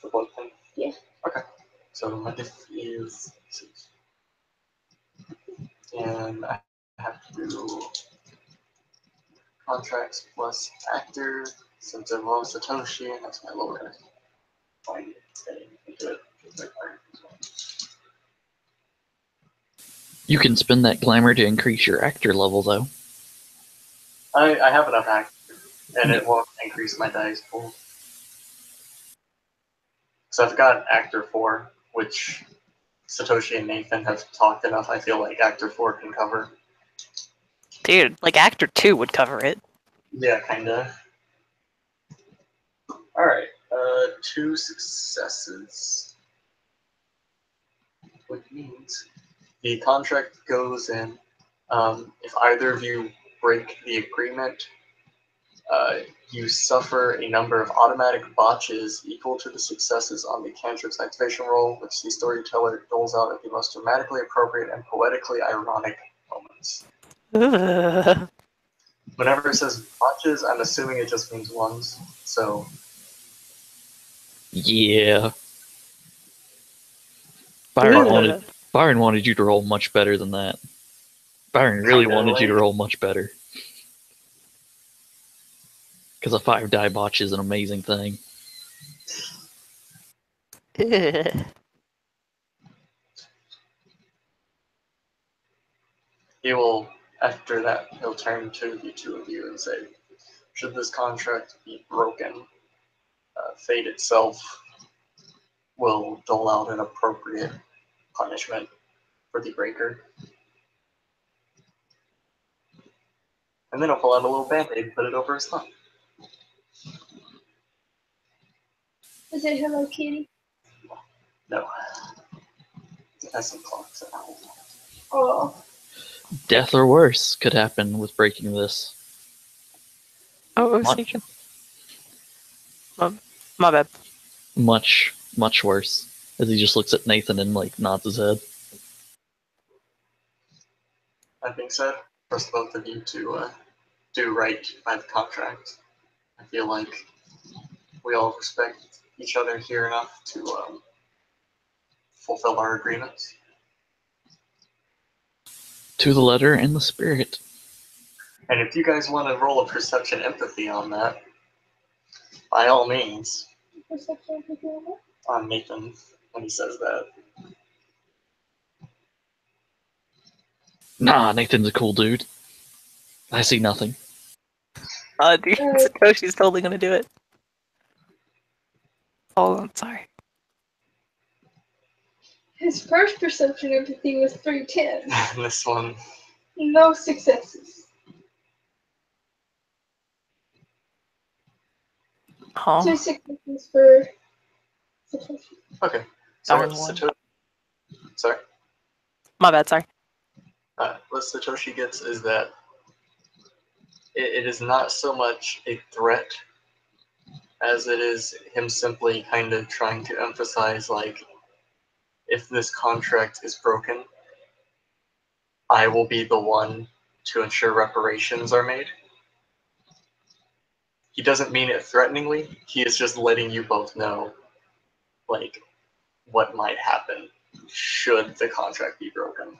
The blood thing? Yeah. Okay. So my diff is 6. And I have to do contracts plus actor, since it involves Satoshi, and that's my lower. Fine, getting into it. You can spend that glamour to increase your actor level, though. I have enough actor, and it won't increase my dice pool. So I've got actor 4, which Satoshi and Nathan have talked enough. I feel like actor 4 can cover. Dude, like actor 2 would cover it. Yeah, kinda. Alright, 2 successes. Which means the contract goes in. If either of you break the agreement, you suffer a number of automatic botches equal to the successes on the cantrip's activation roll, which the storyteller doles out at the most dramatically appropriate and poetically ironic moments. Ugh. Whenever it says botches, I'm assuming it just means ones. So Yeah. Ugh. Byron wanted you to roll much better than that. Byron really Kinda wanted you to like- roll much better. Because a 5-die botch is an amazing thing. Ugh. he will, after that, he'll turn to the two of you and say, should this contract be broken, fate itself will dole out an appropriate punishment for the breaker. And then he'll pull out a little band-aid and put it over his thumb. Is it Hello Kitty? No. It has some clocks. Oh, Death or worse could happen with breaking this. Oh, I was Much. thinking. My bad. Much, much worse. As he just looks at Nathan and like nods his head. That being said, trust both of you to do right by the contract. I feel like we all respect each other here enough to fulfill our agreements. To the letter and the spirit. And if you guys want to roll a perception empathy on that, by all means, perception of the humor. on Nathan when he says that. Nah, Nathan's a cool dude. I see nothing. Dude, Satoshi's totally gonna do it. Oh, I'm sorry. His first perception empathy was 310. And this one, No successes. Oh, 2 successes for Satoshi. okay. So what Darn one. Satoshi, sorry, my bad, sorry. what Satoshi gets is that it is not so much a threat as it is him simply kind of trying to emphasize, like, if this contract is broken, I will be the one to ensure reparations are made. He doesn't mean it threateningly, he is just letting you both know, like, what might happen should the contract be broken.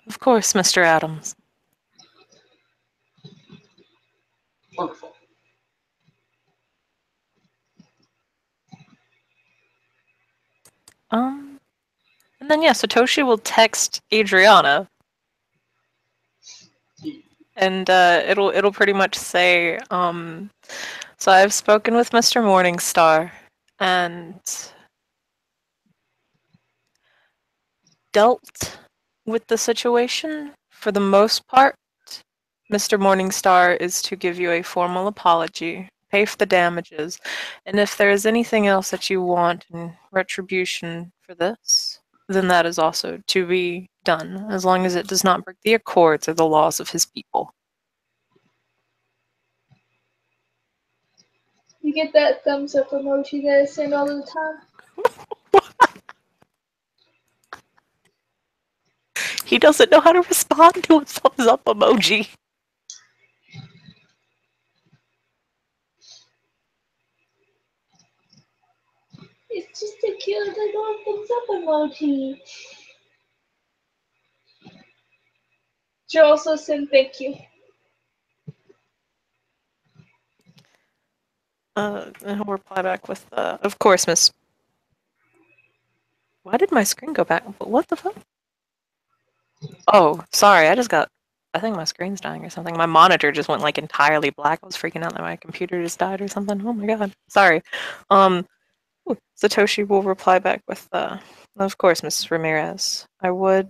Of course, Mr. Adams. Wonderful. And then yeah, Satoshi will text Adriana, and it'll pretty much say, so I've spoken with Mr. Morningstar, and dealt with the situation for the most part. Mr. Morningstar is to give you a formal apology, pay for the damages, and if there is anything else that you want in retribution for this, then that is also to be done, as long as it does not break the accords or the laws of his people. You get that thumbs up emoji that I send all the time? He doesn't know how to respond to a thumbs up emoji. It's just a cute little thumbs up emoji. She also send thank you. And he'll reply back with, of course, miss. Why did my screen go back? What the fuck? Oh, sorry. I think my screen's dying or something. My monitor just went like entirely black. I was freaking out that my computer just died or something. Oh my god. Sorry. Satoshi will reply back with, of course, Mrs. Ramirez. I would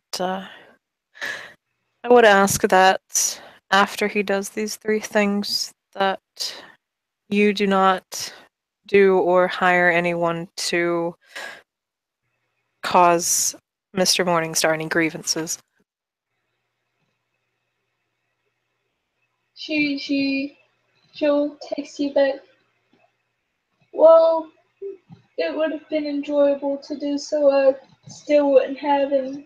ask that after he does these 3 things, that you do not do or hire anyone to cause Mr. Morningstar any grievances. She'll text you back. Well, it would have been enjoyable to do so. I still wouldn't have, and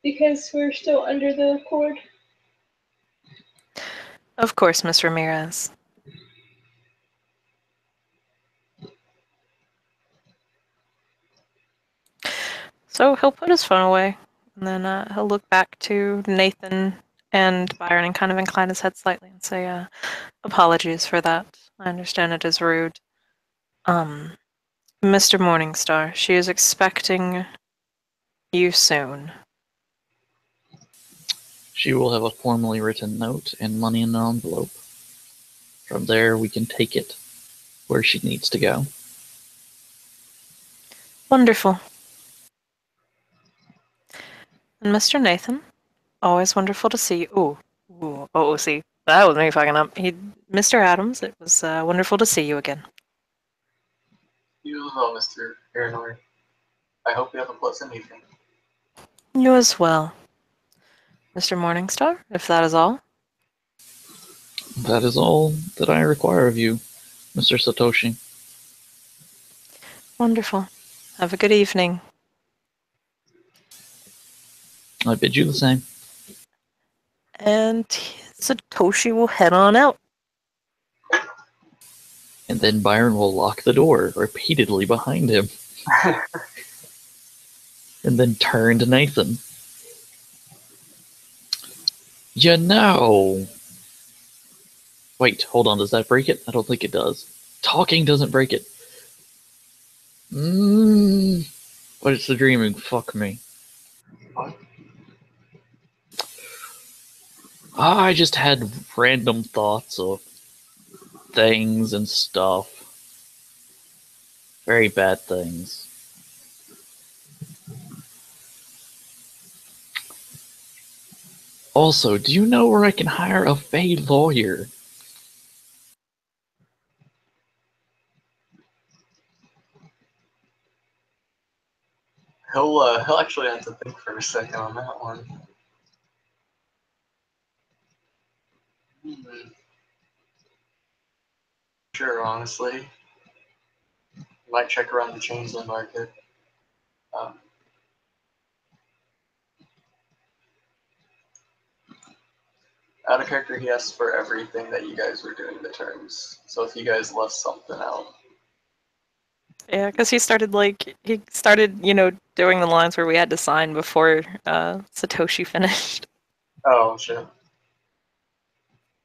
because we're still under the accord. Of course, Miss Ramirez. So he'll put his phone away, and then he'll look back to Nathan and Byron and kind of incline his head slightly and say, apologies for that. I understand it is rude. Mr. Morningstar, she is expecting you soon. She will have a formally written note and money in an envelope. From there, we can take it where she needs to go. Wonderful. And Mr. Nathan, always wonderful to see you. See, that was me fucking up. Mr. Adams, it was wonderful to see you again. You as well, Mr. Aranor. I hope you have a pleasant evening. You as well. Mr. Morningstar, if that is all. That is all that I require of you, Mr. Satoshi. Wonderful. Have a good evening. I bid you the same. And Satoshi will head on out. And then Byron will lock the door repeatedly behind him. And then turn to Nathan. You know. Wait, hold on, does that break it? I don't think it does. Talking doesn't break it. But it's the dreaming, fuck me. What? I just had random thoughts of things and stuff. Very bad things. Also, do you know where I can hire a Fey lawyer? He'll actually have to think for a second on that one. Sure, honestly. Might check around the changeling market. Out of character, he asked for everything that you guys were doing the terms. So if you guys left something out. Yeah, because he started, doing the lines where we had to sign before Satoshi finished. Oh, shit.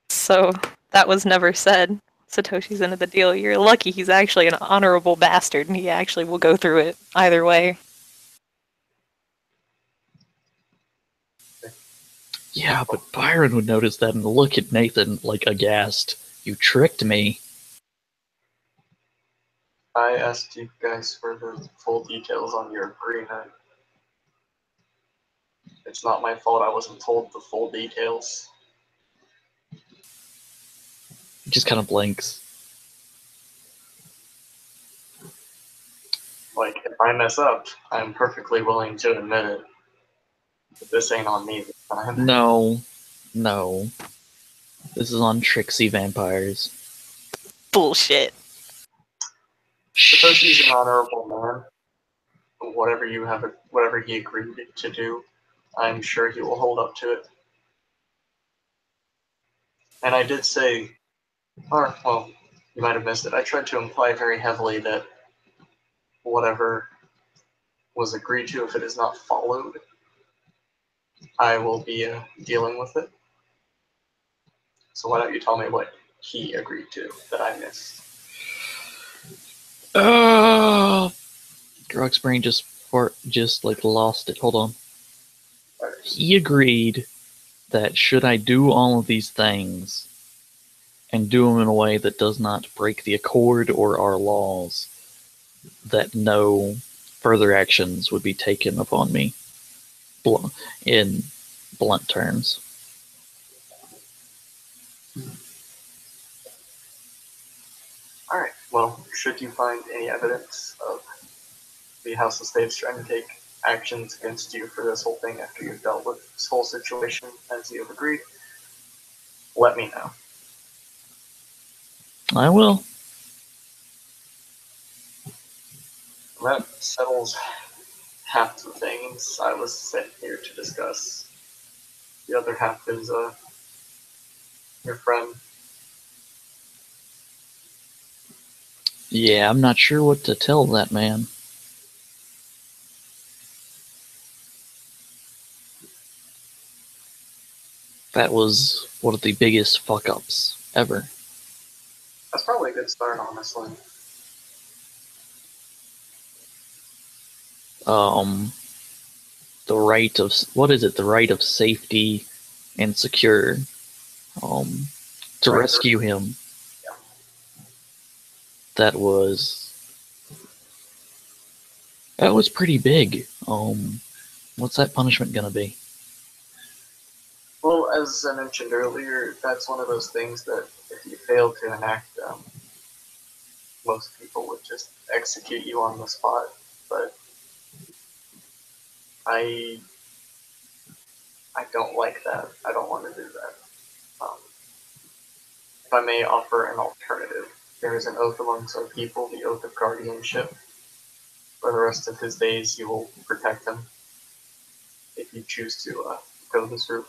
So that was never said. Satoshi's into the deal. You're lucky he's actually an honorable bastard, and he actually will go through it either way. Yeah, but Byron would notice that and look at Nathan like aghast. You tricked me. I asked you guys for the full details on your agreement. It's not my fault I wasn't told the full details. He just kind of blinks. Like, if I mess up, I'm perfectly willing to admit it. But this ain't on me this time. No. This is on Trixie Vampires. Bullshit. Satoshi's an honorable man. Whatever he agreed to do, I'm sure he will hold up to it. And I did say, well, you might have missed it. I tried to imply very heavily that whatever was agreed to, if it is not followed, I will be dealing with it. So why don't you tell me what he agreed to that I missed? Rock's brain just like lost it. Hold on. He agreed that should I do all of these things and do them in a way that does not break the Accord or our laws, that no further actions would be taken upon me, in blunt terms. Alright, well, should you find any evidence of the House of States trying to take actions against you for this whole thing after you've dealt with this whole situation as you have agreed, let me know. I will. That settles half the things I was sent here to discuss. The other half is your friend. Yeah, I'm not sure what to tell that man. That was one of the biggest fuck-ups ever. That's probably a good start, honestly. The right of, what is it? The right of safety and secure. To Right. rescue him. Yeah. That was pretty big. What's that punishment gonna be? Well, as I mentioned earlier, that's one of those things that if you fail to enact them, most people would just execute you on the spot. But I don't like that. I don't want to do that. If I may offer an alternative, there is an oath amongst our people, the oath of guardianship. For the rest of his days, you will protect him if you choose to go this route.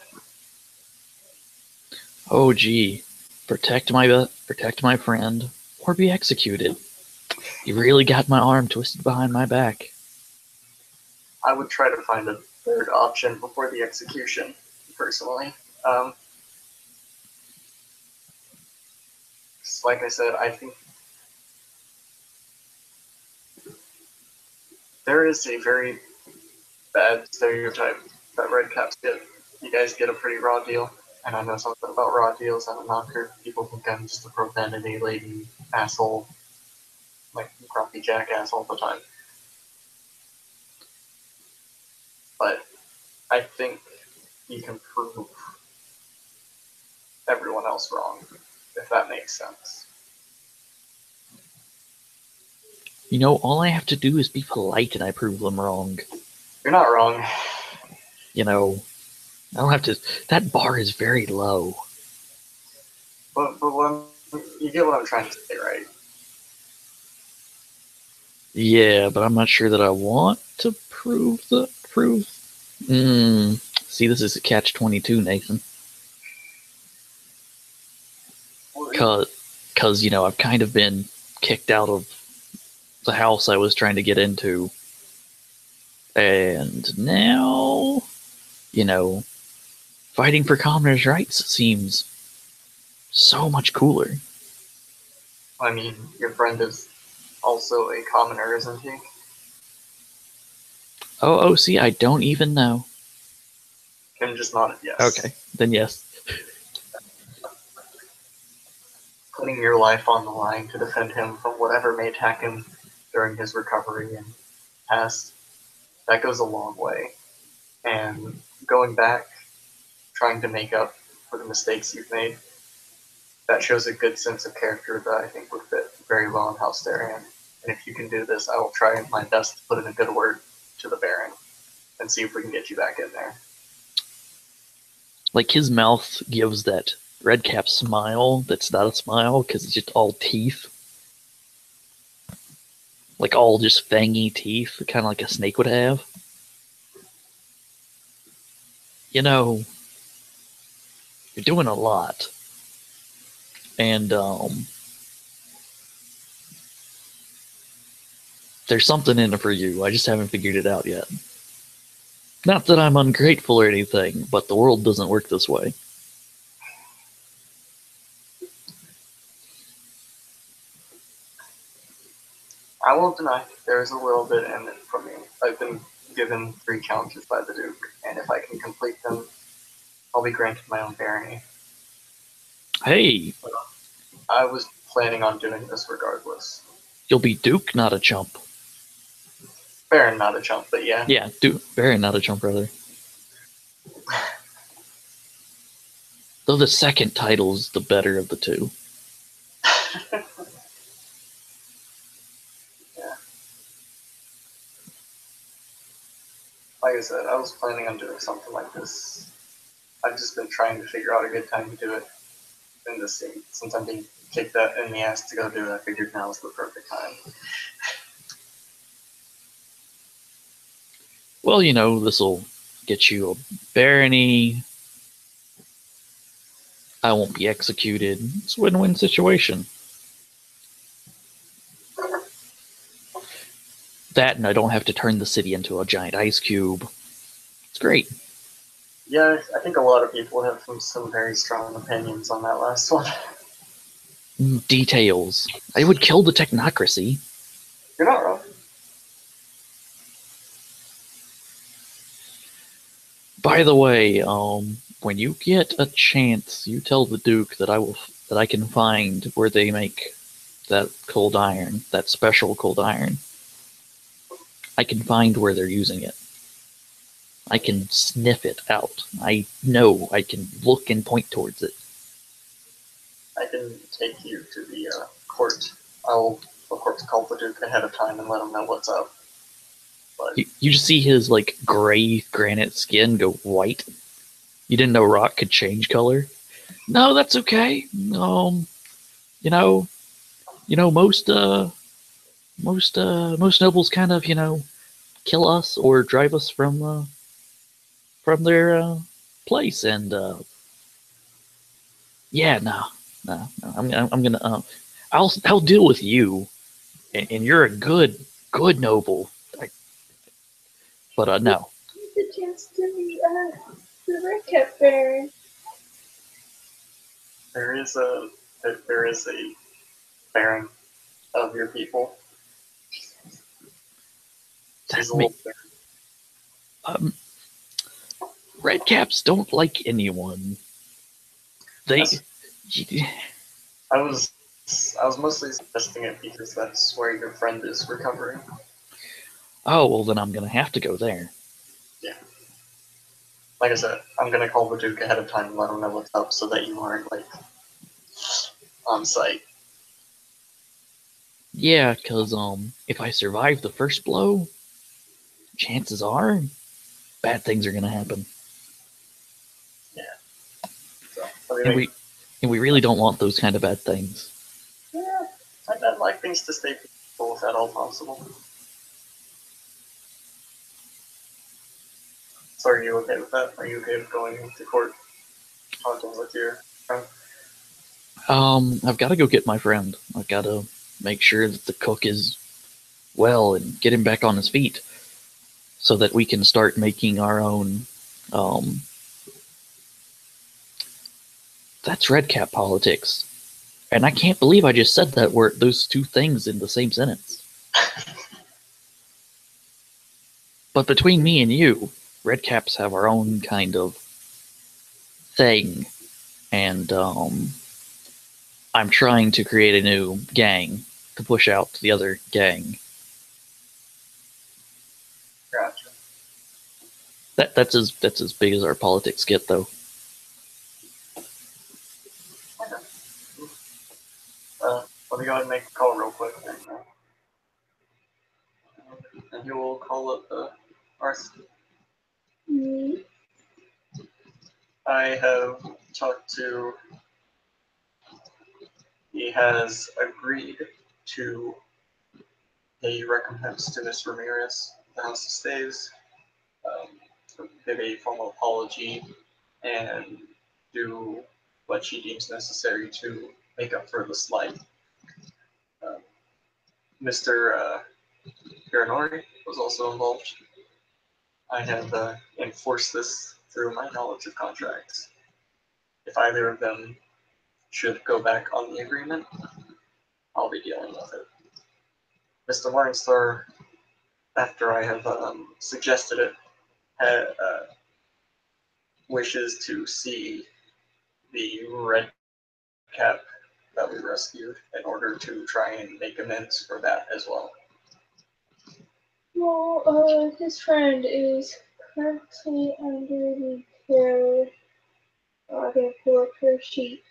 Oh gee, protect my friend, or be executed. You really got my arm twisted behind my back. I would try to find a third option before the execution, personally. Like I said, I think there is a very bad stereotype that red caps get. You guys get a pretty raw deal, and I know something about raw deals. I'm a knocker. People think I'm just a profanity-laden asshole, like grumpy jackass all the time. But I think you can prove everyone else wrong, if that makes sense. You know, all I have to do is be polite and I prove them wrong. You're not wrong. You know, I don't have to. That bar is very low. But you get what I'm trying to say, right? Yeah, but I'm not sure that I want to prove. See, this is a catch-22, Nathan. Cause you know, I've kind of been kicked out of the house I was trying to get into, and now, you know, fighting for commoners' rights seems so much cooler. I mean, your friend is also a commoner, isn't he? Oh, see, I don't even know. Kim just nodded yes. Okay, then yes. Putting your life on the line to defend him from whatever may attack him during his recovery and past, that goes a long way. And going back, trying to make up for the mistakes you've made, that shows a good sense of character that I think would fit very well in House Darien. And if you can do this, I will try my best to put in a good word to the Baron and see if we can get you back in there. Like, his mouth gives that Redcap smile that's not a smile because it's just all teeth. Like, all just fangy teeth, kind of like a snake would have. You know, you're doing a lot. And, there's something in it for you. I just haven't figured it out yet. Not that I'm ungrateful or anything, but the world doesn't work this way. I won't deny there is a little bit in it for me. I've been given 3 challenges by the Duke, and if I can complete them, I'll be granted my own barony. Hey, I was planning on doing this regardless. you'll be Duke, not a chump. Baron, not a chump, but yeah. Yeah, Duke, Baron, not a chump, brother. Though the second title's the better of the two. Yeah. Like I said, I was planning on doing something like this. I've just been trying to figure out a good time to do it. In this scene, since I'm being kicked out in the ass to go do it, I figured now is the perfect time. Well, you know, this'll get you a barony. I won't be executed. It's a win-win situation. That, and I don't have to turn the city into a giant ice cube. It's great. Yeah, I think a lot of people have some very strong opinions on that last one. Details. I would kill the technocracy. You're not wrong. By the way, when you get a chance, you tell the Duke that I can find where they make that cold iron, that special cold iron. I can find where they're using it. I can sniff it out. I know I can look and point towards it. I can take you to the court. I'll, of course, call the Duke ahead of time and let him know what's up. But You just see his like gray granite skin go white. You didn't know rock could change color? No, that's okay. You know, most nobles kind of, kill us or drive us from their place, and yeah, no. I'm gonna I'll deal with you, and you're a good noble. But no. The chance to meet the Redcap Baron. there is a baron of your people. He's a little baron. Redcaps don't like anyone. They. I was mostly suggesting it because that's where your friend is recovering. Oh, well, then I'm gonna have to go there. Yeah. Like I said, I'm gonna call the Duke ahead of time and let him know what's up so that you aren't, like, on site. Yeah, because if I survive the first blow, chances are bad things are gonna happen. Yeah. So, And we really don't want those kind of bad things. yeah, I'd like things to stay peaceful if at all possible. So are you okay with that? Are you okay with going to court, talking with your friend? I've got to go get my friend. I've got to make sure that the cook is well and get him back on his feet so that we can start making our own, that's Redcap politics. And I can't believe I just said that word, those two things in the same sentence. But between me and you, Redcaps have our own kind of thing. And I'm trying to create a new gang to push out the other gang. Gotcha. That's as big as our politics get, though. Okay. Let me go ahead and make a call real quick. And you will call up Arth. Mm. I have talked to. He has agreed to pay recompense to Miss Ramirez, the House of Staves, give a formal apology, and do what she deems necessary to make up for the slight. Mr. Hiranori was also involved. I have enforced this through my knowledge of contracts. If either of them should go back on the agreement, I'll be dealing with it. Mr. Morningstar, after I have suggested it, wishes to see the red cap that we rescued in order to try and make amends for that as well. Well, his friend is currently under the care. I gotta pull up her sheet.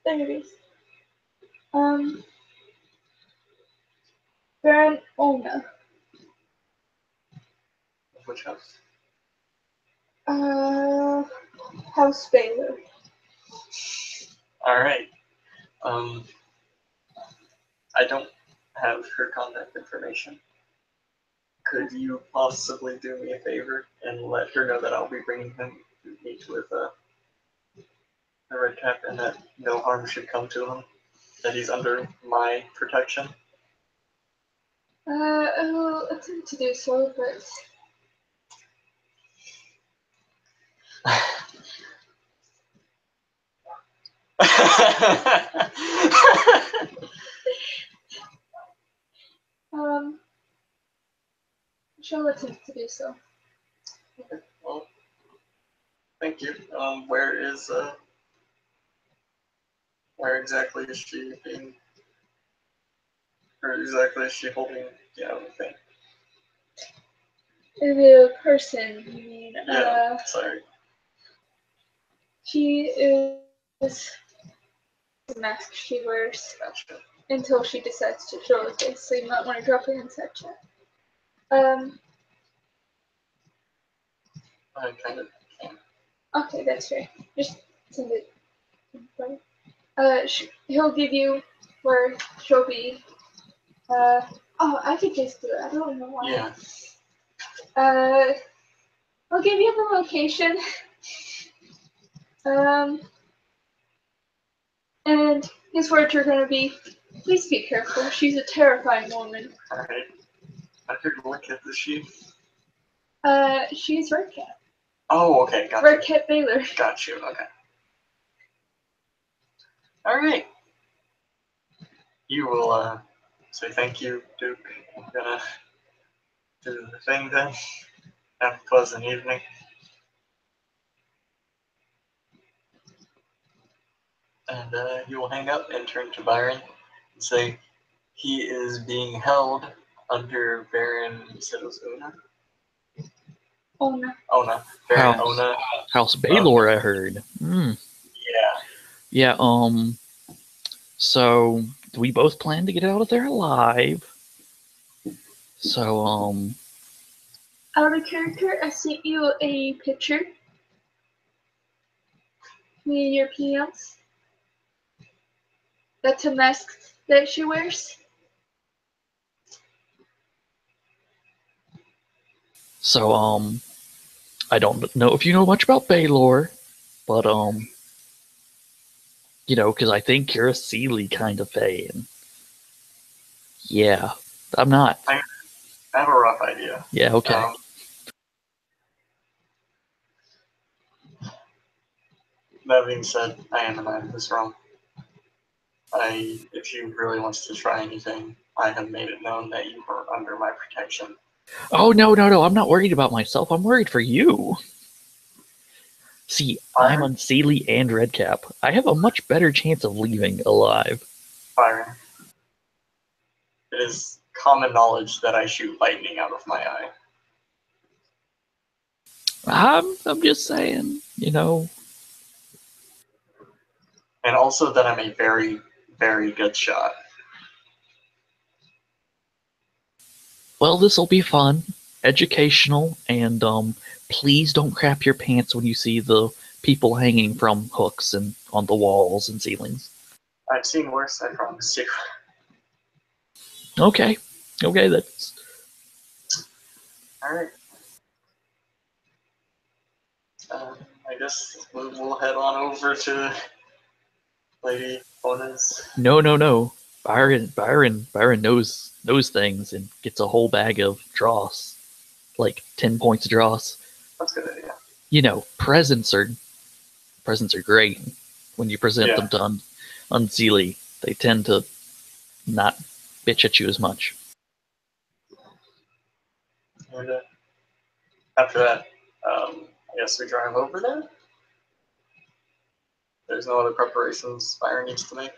There it is. Baron Ona. Which house? House Baylor. All right. I don't have her contact information. Could you possibly do me a favor and let her know that I'll be bringing him to meet with the red cap and that no harm should come to him, that he's under my protection? I will attempt to do so, but shall attempt to do so. Okay, well, thank you. Where exactly is she being, or exactly is she holding the other thing? The person, you mean? Yeah, sorry. She is the mask she wears Gotcha. until she decides to show her face, so you might want to drop it inside chat. I kind of can. Okay, that's fair. Just send it. He'll give you where she'll be. I could just do it. I don't know why. Yeah. I'll give you the location. And his words are gonna be, please be careful. She's a terrifying woman. Alright. I could look at the sheet. She's Red Cat. Oh, okay, gotcha. Red Cat Baylor. Got you, okay. Alright. You will, say thank you, Duke. I'm gonna do the thing then. Have a pleasant evening. And you will hang up and turn to Byron and say, he is being held under Baron, you said it was Una? Ona. Ona. Baron House. Ona. House Baylor, I heard. Yeah. Yeah, so we both plan to get out of there alive. So, Out of character, I sent you a picture. Me and your PMs. That's a mask that she wears. I don't know if you know much about Baylor, but, because I think you're a Sealy kind of fan. Yeah, I'm not. I have a rough idea. Yeah, okay. That being said, I am the man who's wrong. If she really wants to try anything, I have made it known that you are under my protection. Oh, no, I'm not worried about myself. I'm worried for you. See, I'm on Sealy and Redcap. I have a much better chance of leaving alive. Byron, it is common knowledge that I shoot lightning out of my eye. I'm just saying, And also that I'm a very, very good shot. Well, this'll be fun, educational, and please don't crap your pants when you see the people hanging from hooks and on the walls and ceilings. I've seen worse, I promise you. Okay, that's... Alright. I guess we'll head on over to Lady Ona's. No. Byron knows things and gets a whole bag of dross. Like 10 points of dross. That's a good idea. presents are great. When you present Yeah. them to Unseelie, they tend to not bitch at you as much. And after that, I guess we drive over there. There's no other preparations Byron needs to make.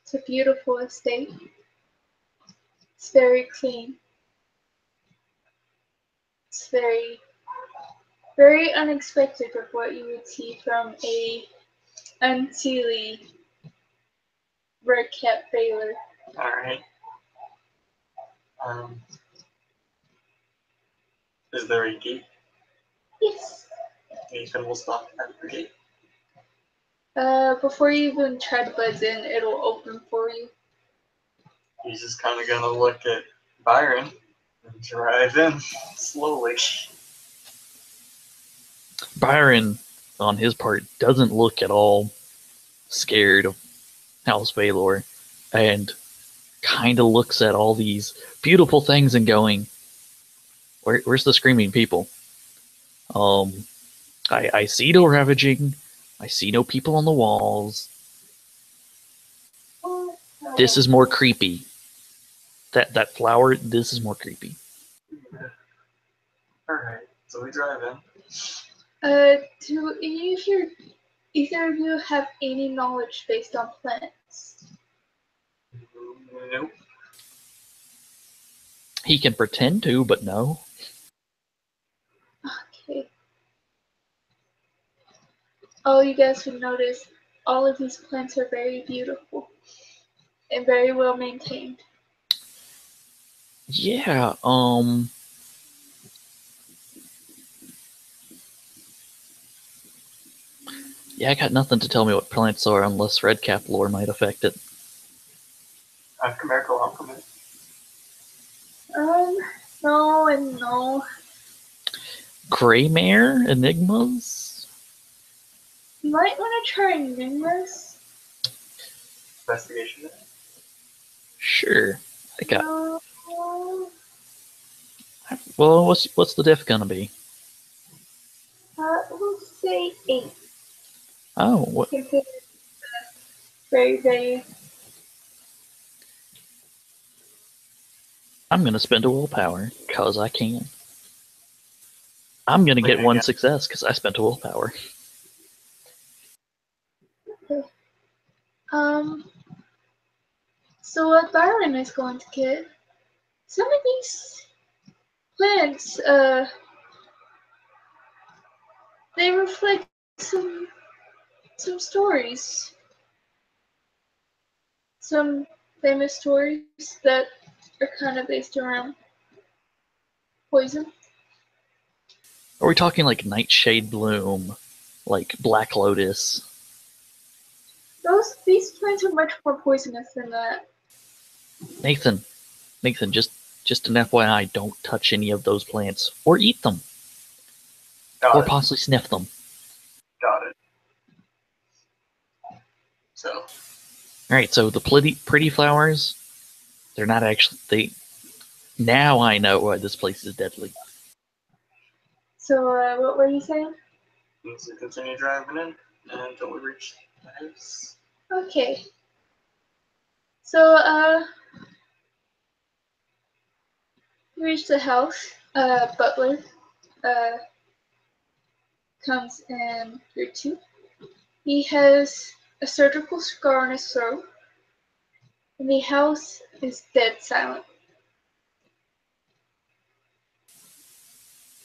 It's a beautiful estate. It's very clean. It's very, very unexpected of what you would see from a Unseelie Redcap Baylor. All right. Is there a gate? Yes. Nathan will stop at the gate. Before you even try to buzz in, it'll open for you. He's just kind of gonna look at Byron and drive in slowly. Byron, on his part, doesn't look at all scared of House Baylor, and kind of looks at all these beautiful things and going, where's the screaming people? I see no ravaging. I see no people on the walls. This is more creepy. That flower, this is more creepy. Alright, so we drive in. Do either of you have any knowledge based on plants? Nope. He can pretend to, but no. Okay. All you guys would notice, all of these plants are very beautiful and very well maintained. Yeah, yeah, I got nothing to tell me what plants are unless Redcap lore might affect it. I've Miracle Alchemy. No and no. Greymare? Enigmas? You might want to try Enigmas. Investigation. Sure. I got. No. Well, what's the diff gonna be? We'll say 8. Oh, what? Consider very, very. I'm gonna spend a willpower because I can. I'm gonna get one success because I spent a willpower. So what Byron is going to get, some of these plants, they reflect some stories. Some famous stories that are kind of based around poison. Are we talking like Nightshade Bloom, like Black Lotus? These plants are much more poisonous than that. Nathan, just an FYI, don't touch any of those plants or eat them, or possibly sniff them. Got it. So. All right, so the pretty flowers, they're not actually. Now I know why this place is deadly. So what were you saying? So we continue driving in until we reach the house. Okay. So we reach the house. Butler comes in here too. He has a surgical scar on his throat, and the house is dead silent.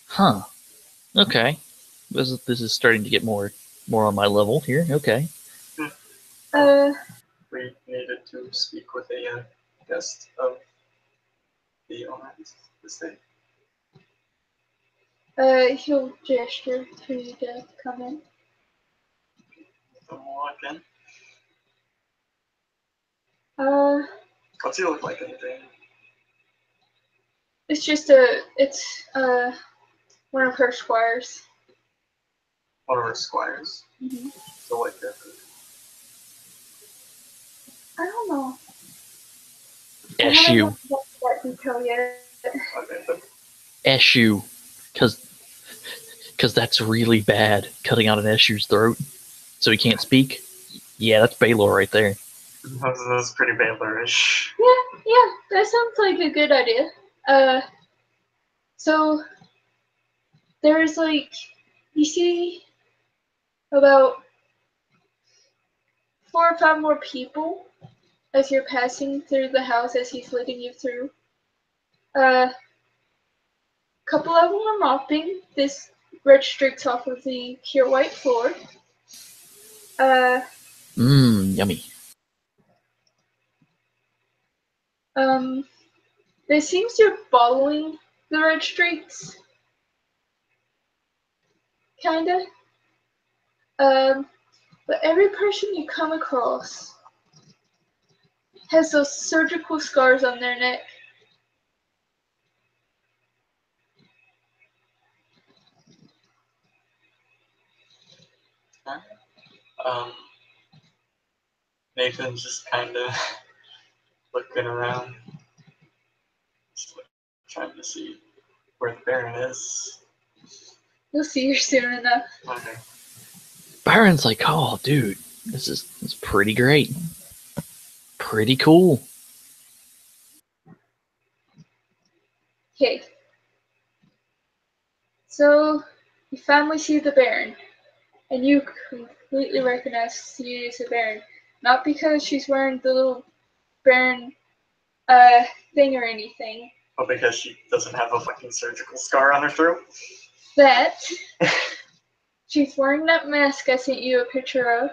Huh. Okay. This is starting to get more on my level here. Okay. We needed to speak with a guest of the owner's estate. He'll gesture for you to come in. Walk in. What's he look like in the dream? It's one of her squires. One of her squires. Mm-hmm. So what different? I don't know. Eshu. I haven't looked at that detail yet. Okay, but Eshu. Because Because that's really bad, cutting out an Eshu's throat so he can't speak. Yeah, that's Baylor right there. That's pretty Baylorish. Yeah, that sounds like a good idea. So there's like, you see about 4 or 5 more people as you're passing through the house as he's leading you through. Couple of them are mopping this red streaks off of the pure white floor. Yummy. It seems you're following the red streaks. Kinda. But every person you come across has those surgical scars on their neck. Nathan's just kind of looking around, just trying to see where the Baron is. You'll see her soon enough. Okay. Byron's like, oh, dude, this is pretty great. Pretty cool. Okay. So, you finally see the Baron, and you completely recognize she is the Baron. Not because she's wearing the little Baron thing or anything. But because she doesn't have a fucking surgical scar on her throat? That she's wearing that mask I sent you a picture of.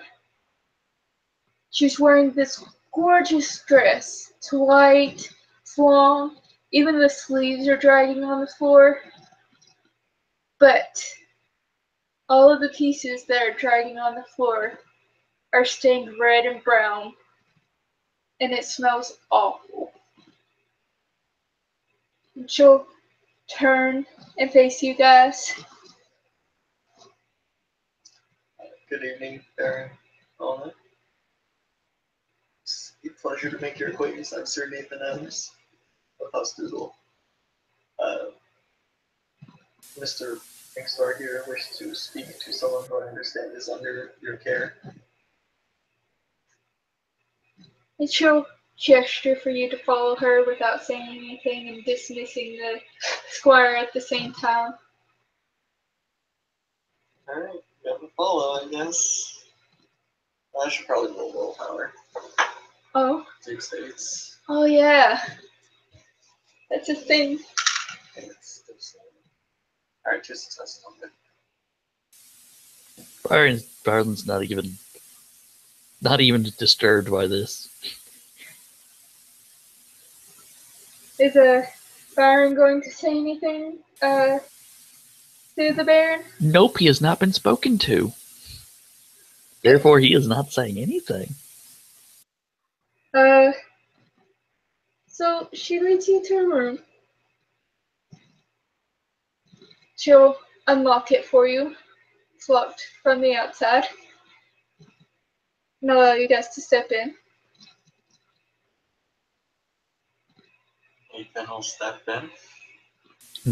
She's wearing this gorgeous dress. It's white, it's long, even the sleeves are dragging on the floor. But all of the pieces that are dragging on the floor are stained red and brown. And it smells awful. And she'll turn and face you guys. Good evening, Baron Alna. It's a pleasure to make your acquaintance. I'm Sir Nathan Adams of House Doodle. Mr. Ingstar here wishes to speak to someone who I understand is under your care. And she'll gesture for you to follow her without saying anything and dismissing the squire at the same time. Alright, got to follow, I guess. I should probably roll willpower. Oh, Duke states. oh yeah. That's a thing. I think it's alright, 2 successes on good. Byron's not even disturbed by this. Is Byron going to say anything to the Baron? Nope, he has not been spoken to. Therefore, he is not saying anything. So she leads you to a room. She'll unlock it for you. It's locked from the outside. And allow you guys to step in. Nathan will step in.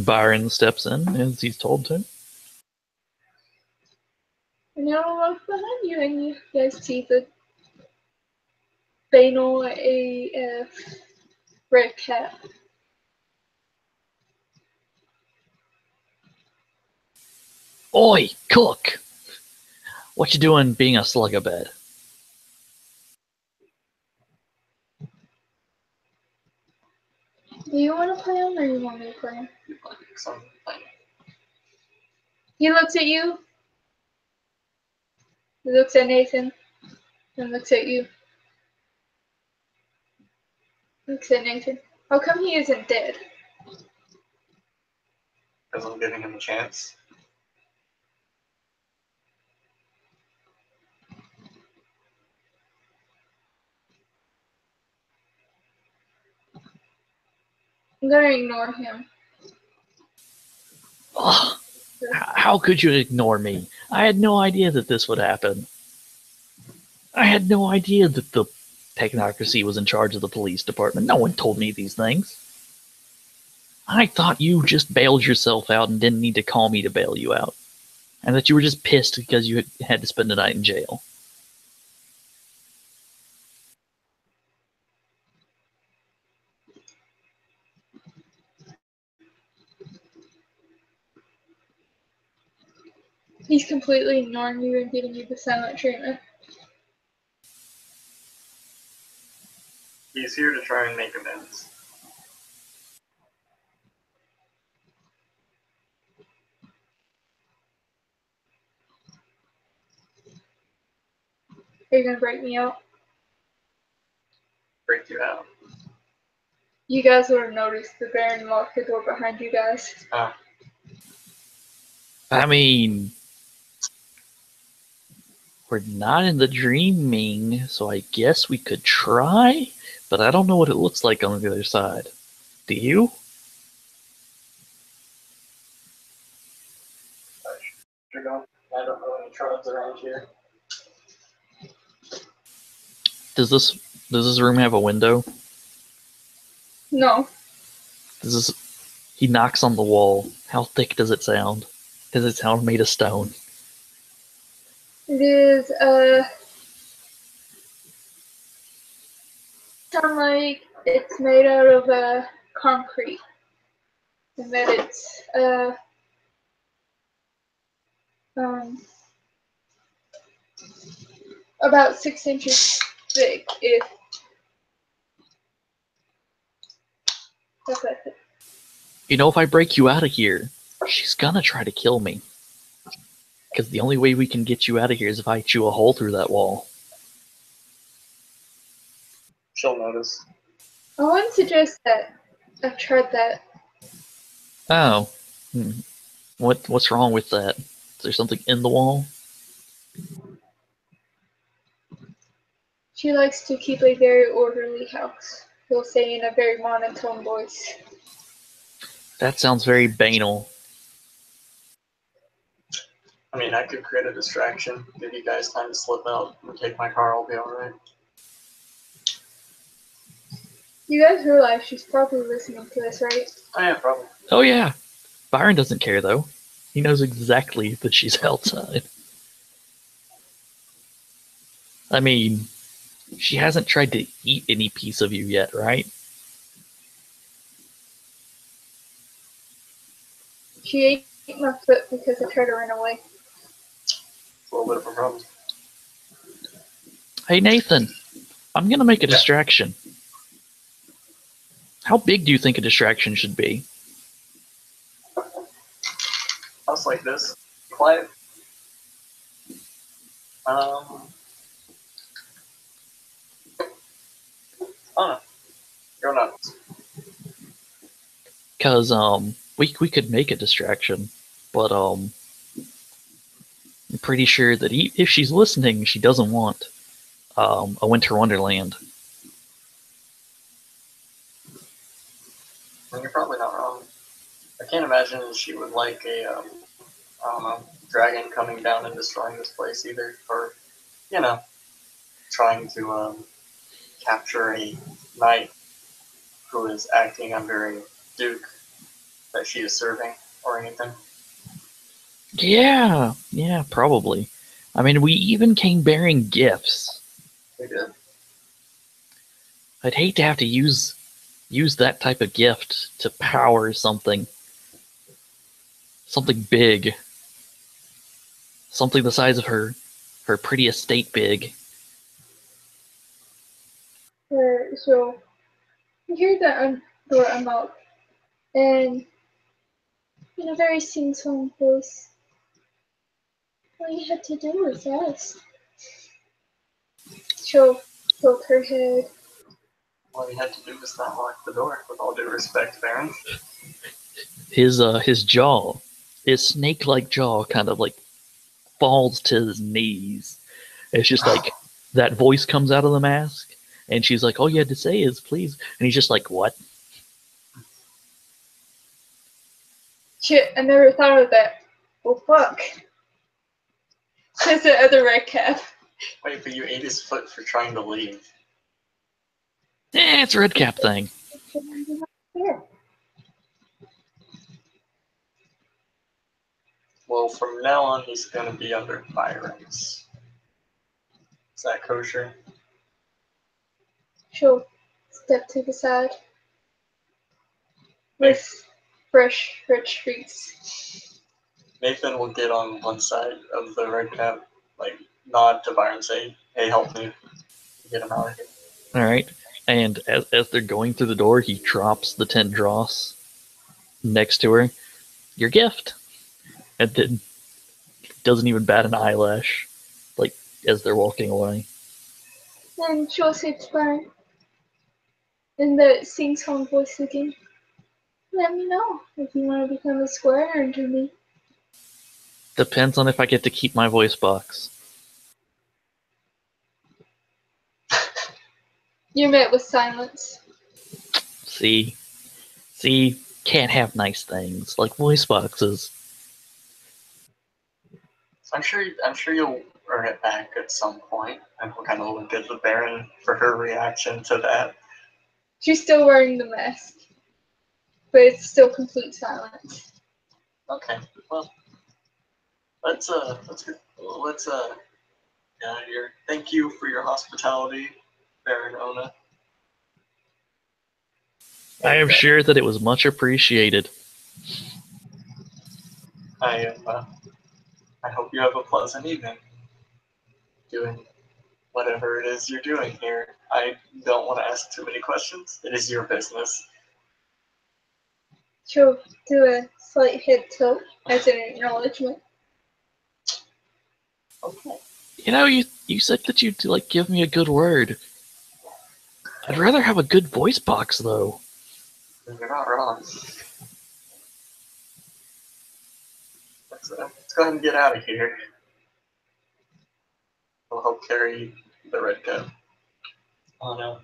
Byron steps in as he's told to. And I'll look behind you and you guys see the Banal AF red cap. Oi, cook! What you doing being a slug-a-bed? Do you want to play him or you want me to play him? You play some thing. He looks at you. He looks at Nathan. And looks at you. Looks at Nathan. How come he isn't dead? Because I'm giving him a chance. I'm gonna ignore him. Ugh, how could you ignore me? I had no idea that this would happen. I had no idea that the technocracy was in charge of the police department. No one told me these things. I thought you just bailed yourself out and didn't need to call me to bail you out. and that you were just pissed because you had to spend the night in jail. He's completely ignoring you and giving you the silent treatment. He's here to try and make amends. Are you gonna break me out? Break you out. You guys would have noticed the Baron locked the door behind you guys. Oh, I mean, we're not in the dreaming, so I guess we could try, but I don't know what it looks like on the other side. Do you? I don't know any tribes around here. Does this room have a window? No. He knocks on the wall. How thick does it sound? Does it sound made of stone? It is, sound like it's made out of, concrete. And that it's, about 6 inches thick, if that's what I think. You know, if I break you out of here, she's gonna try to kill me. Because the only way we can get you out of here is if I chew a hole through that wall. She'll notice. I wouldn't suggest that. I've tried that. Oh. What's wrong with that? Is there something in the wall? She likes to keep a very orderly house, he'll say in a very monotone voice. That sounds very banal. I mean, I could create a distraction, give you guys time to slip out and take my car, I'll be alright. You guys realize she's probably listening to this, right? Oh yeah, probably. Oh yeah. Byron doesn't care though. He knows exactly that she's outside. I mean, she hasn't tried to eat any piece of you yet, right? She ate my foot because I tried to run away. It's a little bit of a problem. Hey Nathan, I'm gonna make a distraction. How big do you think a distraction should be? House like this. Quiet. I don't know. Go nuts. Cause we could make a distraction, but I'm pretty sure that if she's listening, she doesn't want a Winter Wonderland. And you're probably not wrong. I can't imagine she would like a, I don't know, dragon coming down and destroying this place either. Or, you know, trying to capture a knight who is acting under a duke that she is serving or anything. Yeah, probably. I mean, we even came bearing gifts. We did. I'd hate to have to use that type of gift to power something big, something the size of her pretty estate big. So, you hear the door unlock, and in a very sing-song voice, all you had to do was ask. She'll tilt her head. All you had to do was not lock the door, with all due respect, Baron. His jaw, his snake-like jaw, kind of like falls to his knees. It's just like that voice comes out of the mask, and she's like, "All you had to say is please," and he's just like, "What?" Shit, I never thought of that. Well, fuck. Says the other red cap. Wait, but you ate his foot for trying to leave. It's a red cap thing. Yeah. Well, So from now on, he's going to be under Byron's. Is that kosher? She'll step to the side with fresh red streaks. Nathan will get on one side of the red cap, like nod to Byron, say, "Hey, help me get him out of here." All right. And as they're going through the door, he drops the 10 dross next to her. Your gift. And then doesn't even bat an eyelash, like, as they're walking away. And she'll say to Byron in the sing-song voice again, "Let me know if you want to become a squire under me." Depends on if I get to keep my voice box. You're met with silence. See, can't have nice things like voice boxes. So I'm sure you'll earn it back at some point, and we'll kind of look at the Baron for her reaction to that. She's still wearing the mask, but it's still complete silence. Okay, well, let's get out of here. Thank you for your hospitality, Baron Ona. I am sure that it was much appreciated. I hope you have a pleasant evening doing whatever it is you're doing here. I don't want to ask too many questions. It is your business. She'll do a slight head tilt as an acknowledgement. Okay. You know, you said that you'd like give me a good word. I'd rather have a good voice box though. You're not wrong. Let's go ahead and get out of here. We'll help carry the red cup. Oh no.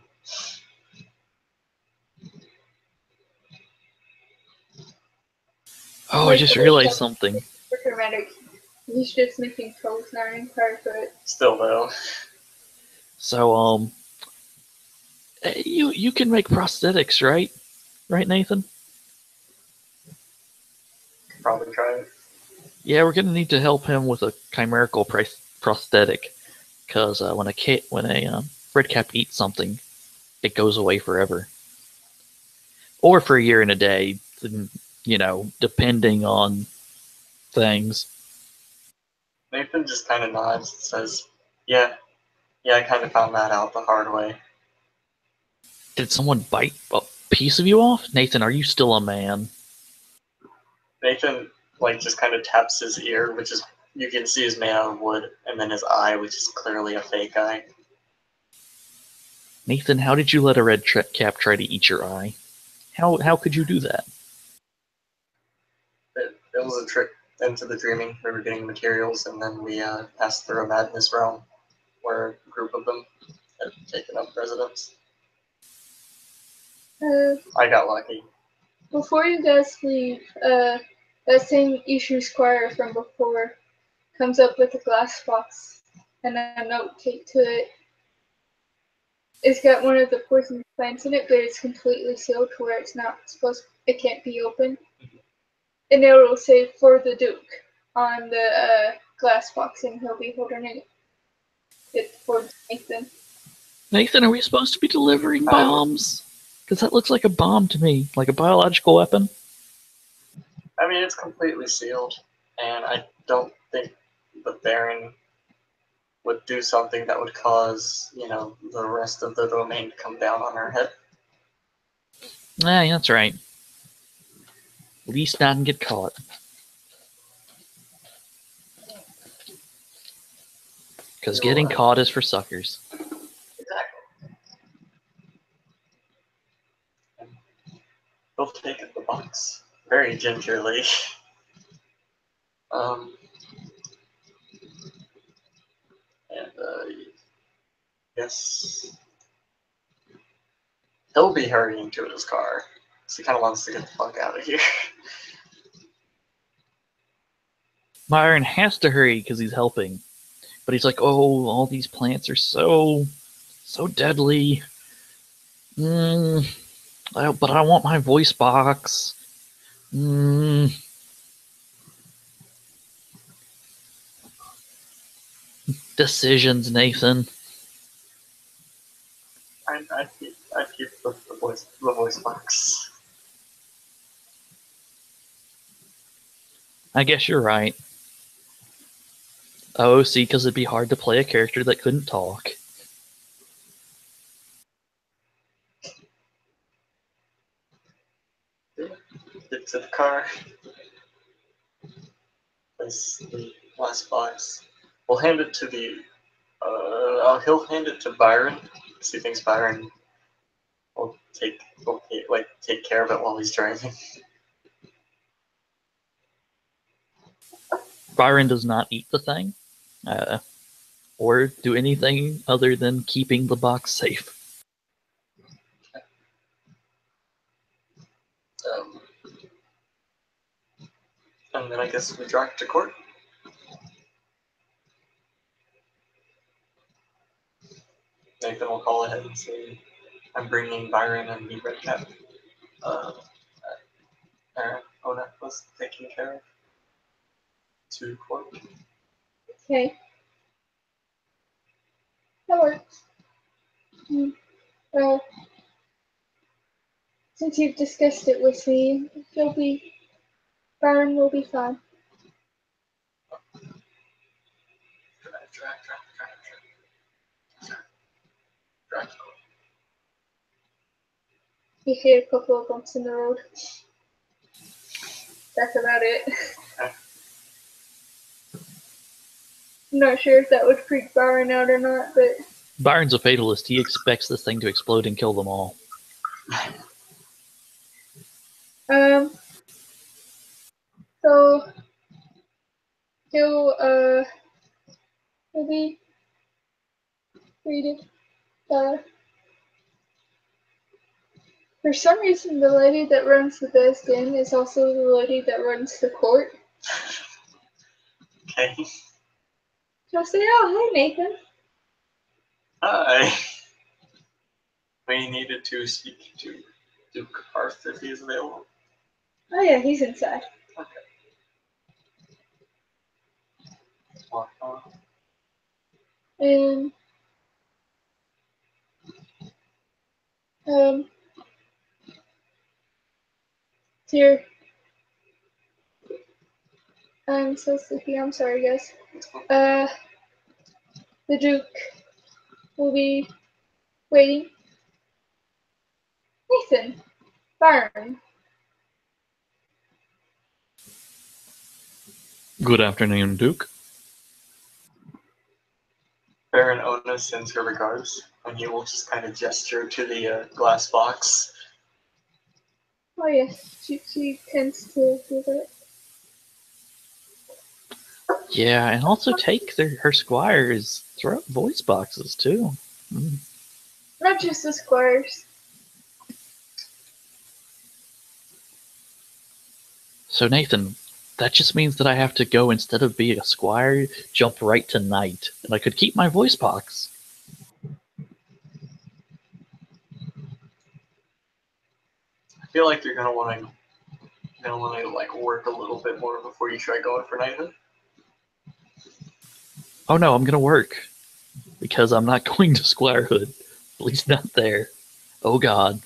Oh, I just realized something. For dramatic, he's just making toes now in part of it. Still though. So, you can make prosthetics, right? Right, Nathan? Probably try it. Yeah, we're gonna need to help him with a chimerical prosthetic, because when a red cap eats something, it goes away forever, or for a year and a day. You know, depending on things. Nathan just kind of nods and says, yeah, I kind of found that out the hard way. Did someone bite a piece of you off? Nathan, are you still a man? Nathan, just kind of taps his ear, which is, you can see is made out of wood, and then his eye, which is clearly a fake eye. Nathan, how did you let a red cap try to eat your eye? How could you do that? It was a trick into the dreaming. We were getting materials, and then we passed through a madness realm where a group of them had taken up residence. I got lucky. Before you guys leave, that same Ishu Squire from before comes up with a glass box and a note taped to it. It's got one of the poison plants in it, but it's completely sealed to where it can't be opened. And it will say "for the Duke" on the glass box, and he'll be holding it for Nathan. Nathan, are we supposed to be delivering bombs? Because that looks like a bomb to me, like a biological weapon. I mean, it's completely sealed, and I don't think the Baron would do something that would cause, the rest of the domain to come down on her head. Yeah, that's right. At least not and get caught. Because getting caught is for suckers. Exactly. And he'll take the box very gingerly. Yes. He'll be hurrying to his car. So he kind of wants to get the fuck out of here. Byron has to hurry because he's helping. But he's like, oh, all these plants are so deadly. But I want my voice box. Decisions, Nathan. I'd keep the voice box. I guess you're right. Oh, see, because it'd be hard to play a character that couldn't talk. Get to the car. Place the last box. We'll hand it to the. He'll hand it to Byron. Because he thinks Byron will take care of it while he's driving. Byron does not eat the thing, or do anything other than keeping the box safe. And then I guess we drive to court. Nathan will call ahead and say, I'm bringing Byron and the red cap. Aaron Ona was taking care of to court. Okay. That works. Well, since you've discussed it with me, Byron will be fine. Drive. You hit a couple of bumps in the road. That's about it. I'm not sure if that would freak Byron out or not, but Byron's a fatalist. He expects this thing to explode and kill them all. so he'll maybe read it. For some reason, the lady that runs the Best Inn is also the lady that runs the court. Okay. So I'll say, oh, hey, Nathan. Hi. We needed to speak to Duke Arthur if he is available. Oh, yeah, he's inside. Okay. Walk on. And, dear, I'm so sleepy. I'm sorry, guys. The Duke will be waiting. Nathan, Byron. Good afternoon, Duke. Baron Ona sends her regards, and he will just kind of gesture to the glass box. Oh, yes, she tends to do that. Yeah, and also take her squires throw voice boxes too. Not just the squires. So Nathan, that just means that I have to go, instead of being a squire, jump right to knight, and I could keep my voice box. I feel like you're gonna want to like work a little bit more before you try going for knighthood. Oh no, I'm gonna work because I'm not going to squirehood. At least not there. Oh God.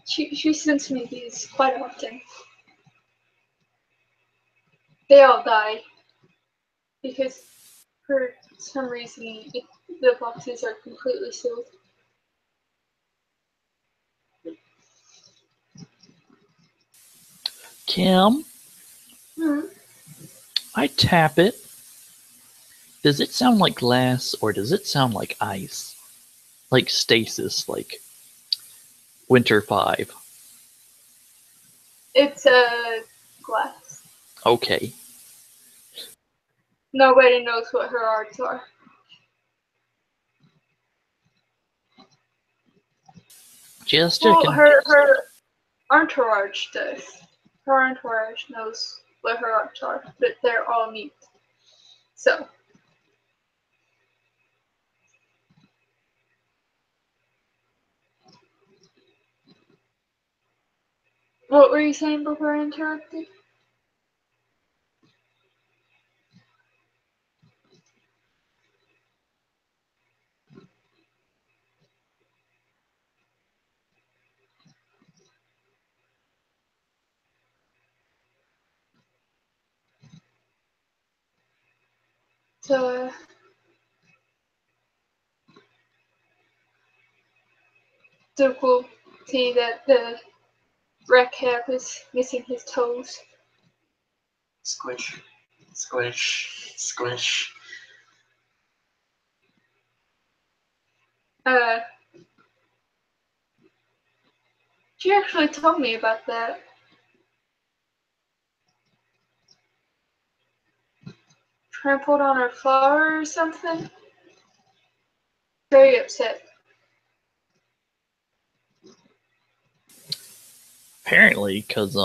She sends me these quite often. They all die because for some reason the boxes are completely sealed. Kim, Hmm. I tap it. Does it sound like glass or does it sound like ice? Like stasis, like Winter 5. It's a glass. Okay. Nobody knows what her arts are. Just Well, checking. her entourage does. Her entourage knows what her arts are, but they're all mute. So. What were you saying before I interrupted? So, so cool to see that the red cap is missing his toes. Squish, squish, squish. She actually told me about that. Trampled on her flower or something? Very upset. Apparently, because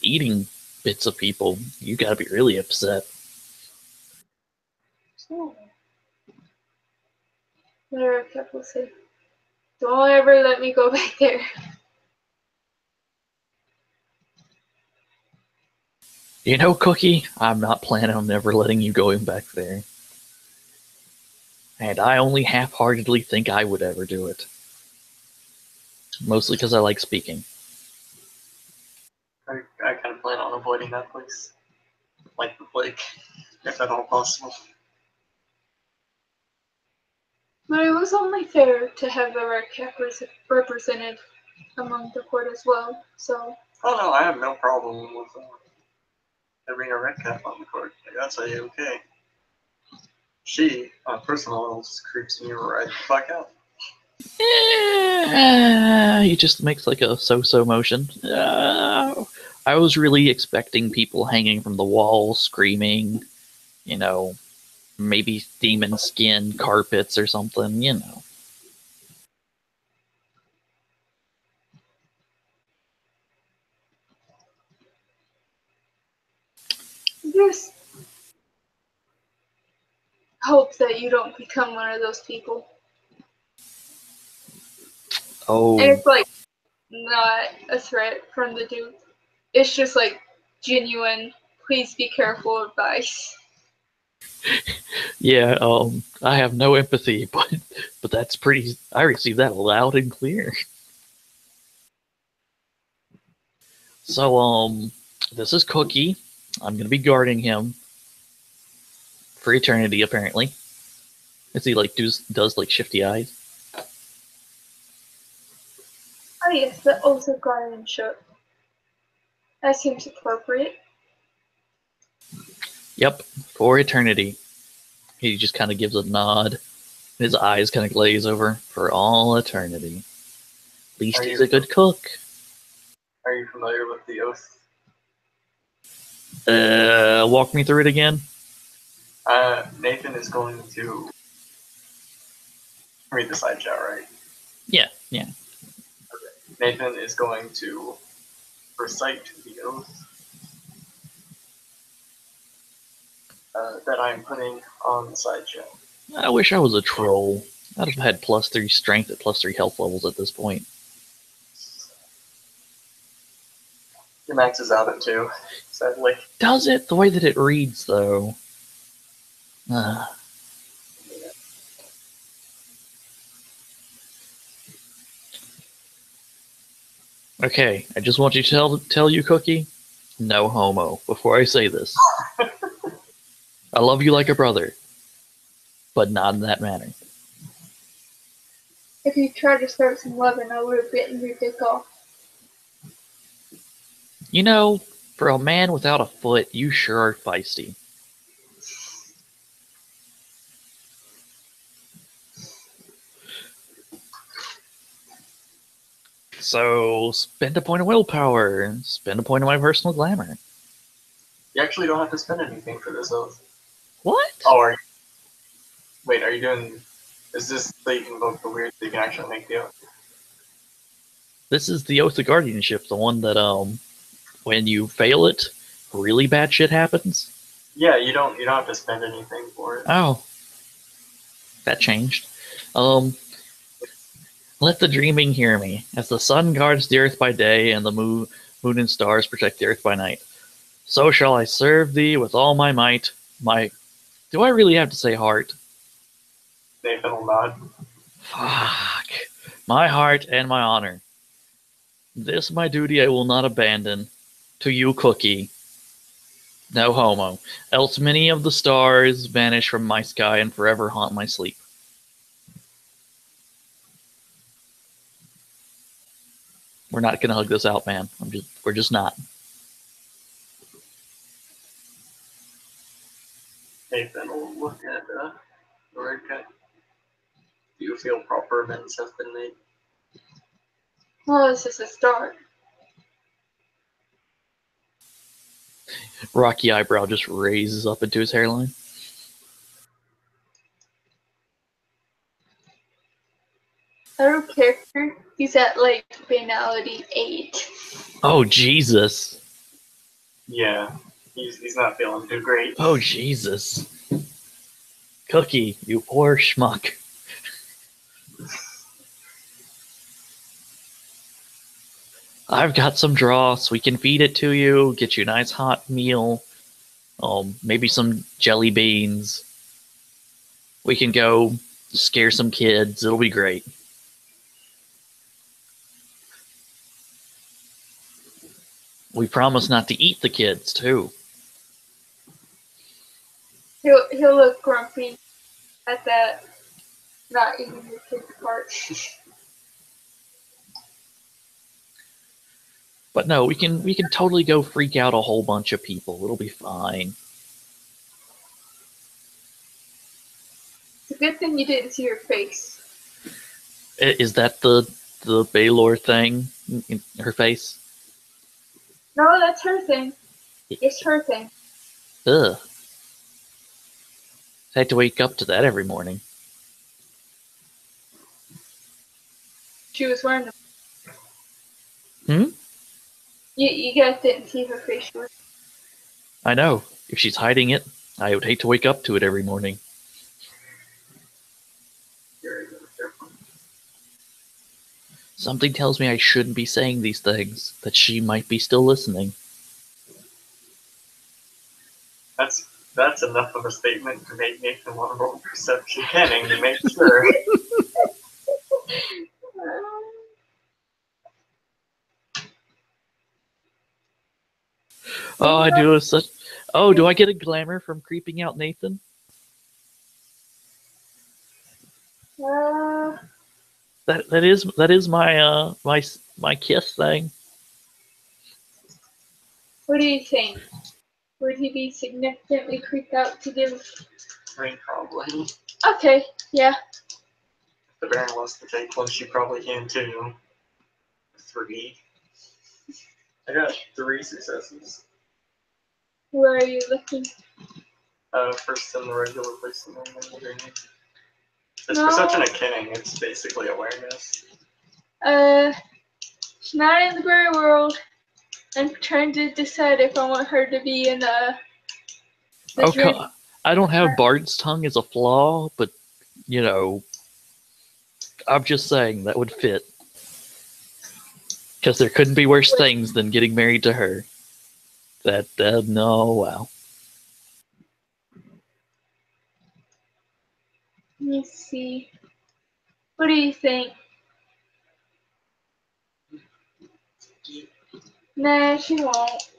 eating bits of people, you gotta be really upset. Oh. The red cap will say, "Don't ever let me go back there." You know, Cookie, I'm not planning on ever letting you going back there. And I only half-heartedly think I would ever do it. Mostly because I like speaking. I kind of plan on avoiding that place. Like the plague, if at all possible. But it was only fair to have the red cap represented among the court as well, so. Oh no, I have no problem with having a red cap on the court. Like, that's a-okay. She, on personal level, just creeps me right the fuck out. He just makes like a so-so motion. I was really expecting people hanging from the wall, screaming, maybe demon skin carpets or something. Just hope that you don't become one of those people. Oh. And it's like not a threat from the Duke. It's just like genuine, please be careful advice. Yeah, I have no empathy, but that's pretty. I received that loud and clear. So, this is Cookie. I'm gonna be guarding him for eternity, apparently. Is he like does like shifty eyes? Oh yes, the oath of guardianship. That seems appropriate. Yep, for eternity. He just kind of gives a nod. His eyes kind of glaze over for all eternity. At least he's a good cook. Are you familiar with the oath? Walk me through it again. Nathan is going to read the side chat, right? Yeah. Okay. Nathan is going to recite the oath that I am putting on the side chat. I wish I was a troll. I'd have had +3 strength at +3 health levels at this point. Your max is out at 2, sadly. Does it? The way that it reads, though. Okay, I just want you to tell you, Cookie, no homo, before I say this. I love you like a brother, but not in that manner. If you tried to start some loving, I would have bitten your dick off. You know, for a man without a foot, you sure are feisty. So, spend a point of willpower, spend a point of my personal glamour. You actually don't have to spend anything for this oath. What? Oh, are you? Wait, are you doing? Is this so you can invoke the weird so you can actually make the oath? This is the Oath of Guardianship, the one that, when you fail it, really bad shit happens? Yeah, you don't have to spend anything for it. Oh. That changed. Let Let the dreaming hear me. As the sun guards the earth by day, and the moon and stars protect the earth by night, so shall I serve thee with all my might. Do I really have to say heart? Nathan will nod. Fuck. My heart and my honor. This my duty I will not abandon. To you, Cookie. No homo. Else many of the stars vanish from my sky and forever haunt my sleep. We're not gonna hug this out, man. We're just not. Nathan will look at the red guy. Do you feel proper amends have been made? Well, this is a start. Rocky eyebrow just raises up into his hairline. Out of character, he's at like banality 8. Oh, Jesus. Yeah, he's not feeling too great. Oh, Jesus. Cookie, you poor schmuck. I've got some dross. We can feed it to you, get you a nice hot meal, maybe some jelly beans. We can go scare some kids. It'll be great. We promise not to eat the kids, too. He'll look grumpy at that, not eating the kid's part. But no, we can totally go freak out a whole bunch of people. It'll be fine. It's a good thing you didn't see her face. Is that the Baylor thing in her face? No, that's her thing. It's her thing. Ugh. I had to wake up to that every morning. She was wearing them. Hmm? You guys didn't see her face. I know. If she's hiding it, I would hate to wake up to it every morning. Something tells me I shouldn't be saying these things, that she might be still listening. That's enough of a statement to make Nathan want to roll perception canning to make sure. Oh, I do such. Oh, do I get a glamour from creeping out Nathan? That is my my kiss thing. What do you think? Would he be significantly creeped out to give? I mean, probably. Okay, yeah. If the Baron wants to take one, she probably can too. 3. I got 3 successes. Where are you looking? First in the regular place and then in the green. It's No. perception and kenning, it's basically awareness. She's not in the gray world. I'm trying to decide if I want her to be in the Okay, dream. I don't have Bard's tongue as a flaw, but you know, I'm just saying that would fit. Because there couldn't be worse things than getting married to her. No, wow. Let me see. What do you think? Nah, she won't.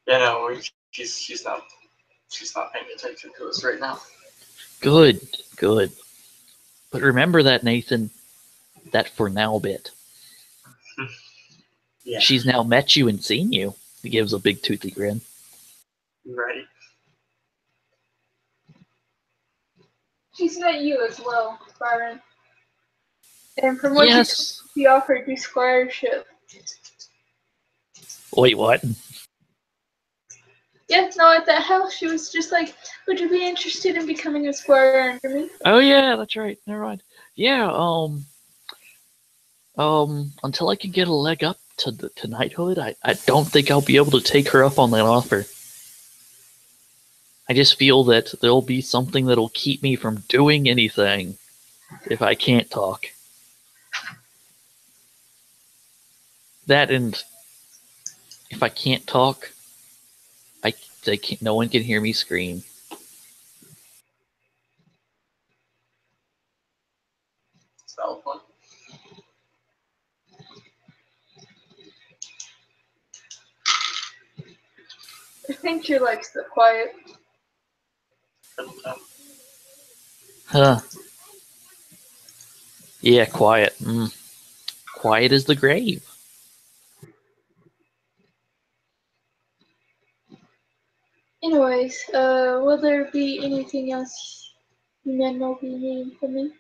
Yeah, no, she's not paying attention to us right now. Good. But remember that, Nathan, that for now bit. Yeah. She's now met you and seen you. He gives a big toothy grin. Right. She's met you as well, Byron. And from what Yes. she offered you squireship. Wait, what? Yeah, no, at that house she was just like, would you be interested in becoming a squire under me? Oh yeah, that's right. Never mind. Yeah, until I can get a leg up to knighthood, I don't think I'll be able to take her up on that offer. I just feel that there'll be something that'll keep me from doing anything if I can't talk. That, and if I can't talk, no one can hear me scream. It's a valid point. I think she likes the quiet. Huh. Yeah, quiet. Quiet as the grave. Anyways, will there be anything else you men will be needing from me?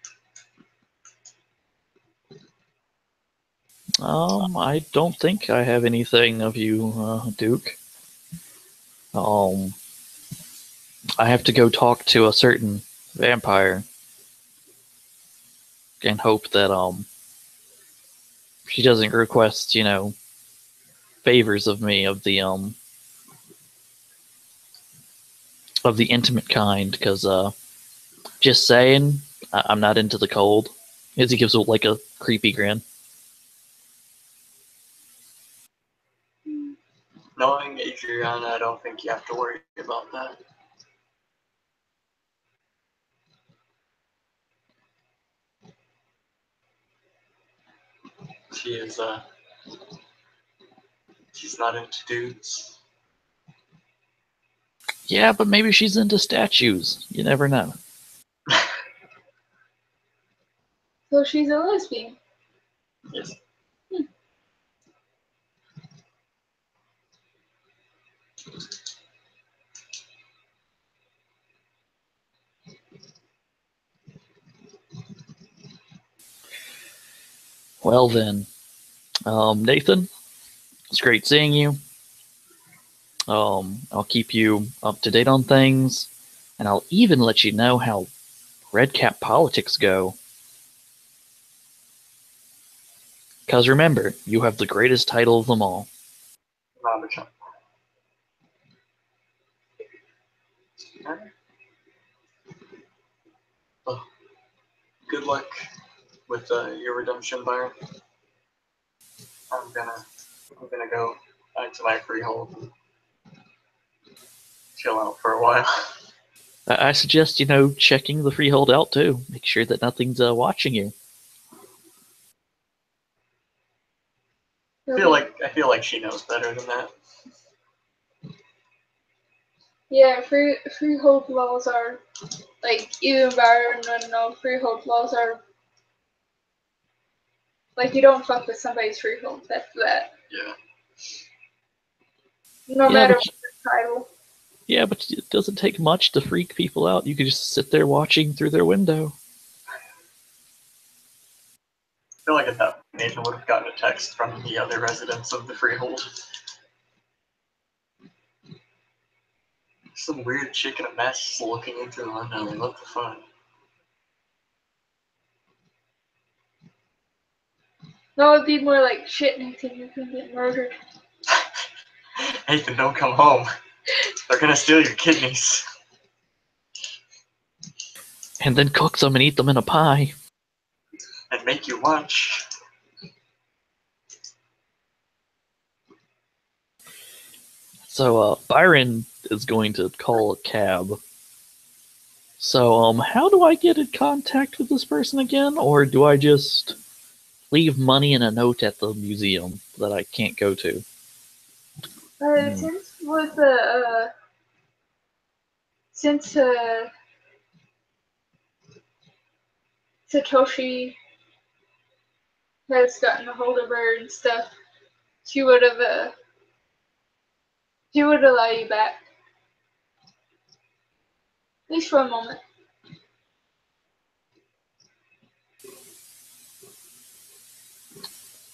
I don't think I have anything of you, Duke. I have to go talk to a certain vampire and hope that, she doesn't request, favors of me of the intimate kind, because, just saying, I'm not into the cold. As he gives like a creepy grin. Knowing Adriana, I don't think you have to worry about that. She is, she's not into dudes. Yeah, but maybe she's into statues. You never know. So she's a lesbian. Yes. Well then, Nathan, it's great seeing you. I'll keep you up to date on things, and I'll even let you know how Redcap politics go. Because remember, you have the greatest title of them all. Not well, good luck with your redemption, Byron. I'm gonna go back to my freehold and chill out for a while. I suggest, checking the freehold out too. Make sure that nothing's watching you. I feel like she knows better than that. Yeah, freehold laws are like even environmental freehold laws are like you don't fuck with somebody's freehold. That's that. Yeah. No Yeah, matter but- what the title. Yeah, but it doesn't take much to freak people out. You could just sit there watching through their window. I feel like at that point, Nathan would have gotten a text from the other residents of the freehold. Some weird chick in a mess looking into the window. Like, what the fuck? No, it'd be more like shit, Nathan. You're gonna get murdered. Nathan, don't come home. They're gonna steal your kidneys. And then cook them and eat them in a pie. And make you watch. So, Byron is going to call a cab. So, how do I get in contact with this person again? Or do I just leave money and a note at the museum that I can't go to? Since with the since Satoshi has gotten a hold of her and stuff, she would allow you back. At least for a moment.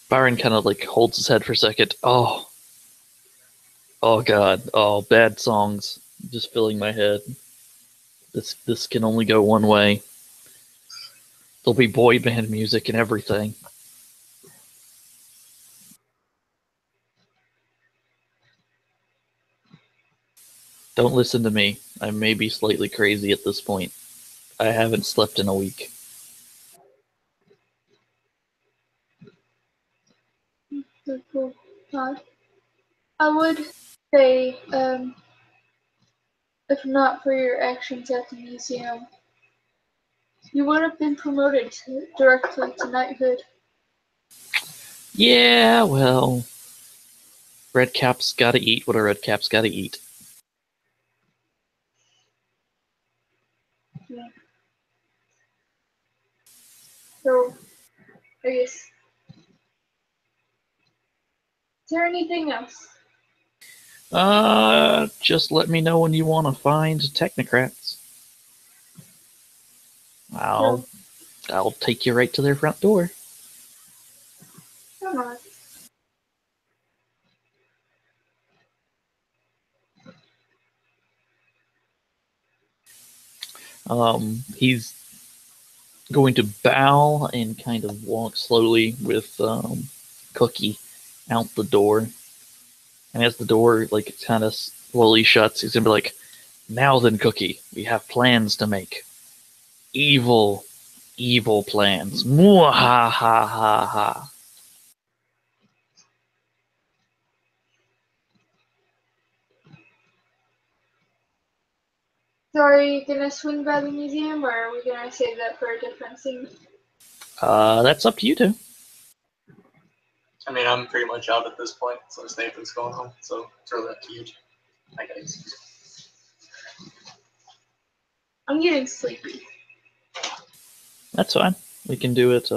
Byron kind of holds his head for a second. Oh God. Oh, bad songs. Just filling my head. This can only go one way. There'll be boy band music and everything. Don't listen to me. I may be slightly crazy at this point. I haven't slept in a week. So cool. I would say, if not for your actions at the museum, you would have been promoted directly to knighthood. Yeah, well, Redcap's gotta eat what a Redcap's gotta eat. Yeah. So, I guess. Is there anything else? Just let me know when you want to find technocrats. I'll take you right to their front door. Come on. He's going to bow and kind of walk slowly with Cookie out the door. And as the door like kind of slowly shuts, he's gonna be like, "Now then, Cookie, we have plans to make. Evil, evil plans. Mwahahaha." So are you gonna swing by the museum, or are we gonna save that for a different scene? That's up to you two. I mean, I'm pretty much out at this point, so Nathan's going home, so it's really up to you, I guess. I'm getting sleepy. That's fine. We can do it at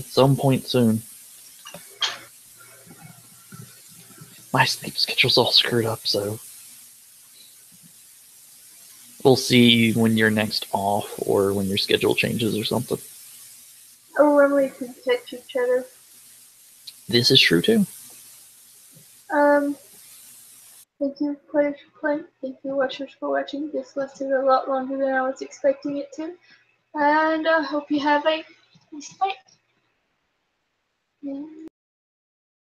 some point soon. My sleep schedule's all screwed up, so we'll see when you're next off or when your schedule changes or something. Or when we can catch each other. This is true too. Thank you, players, for playing. Thank you, watchers, for watching. This lasted a lot longer than I was expecting it to. And I hope you have a nice night.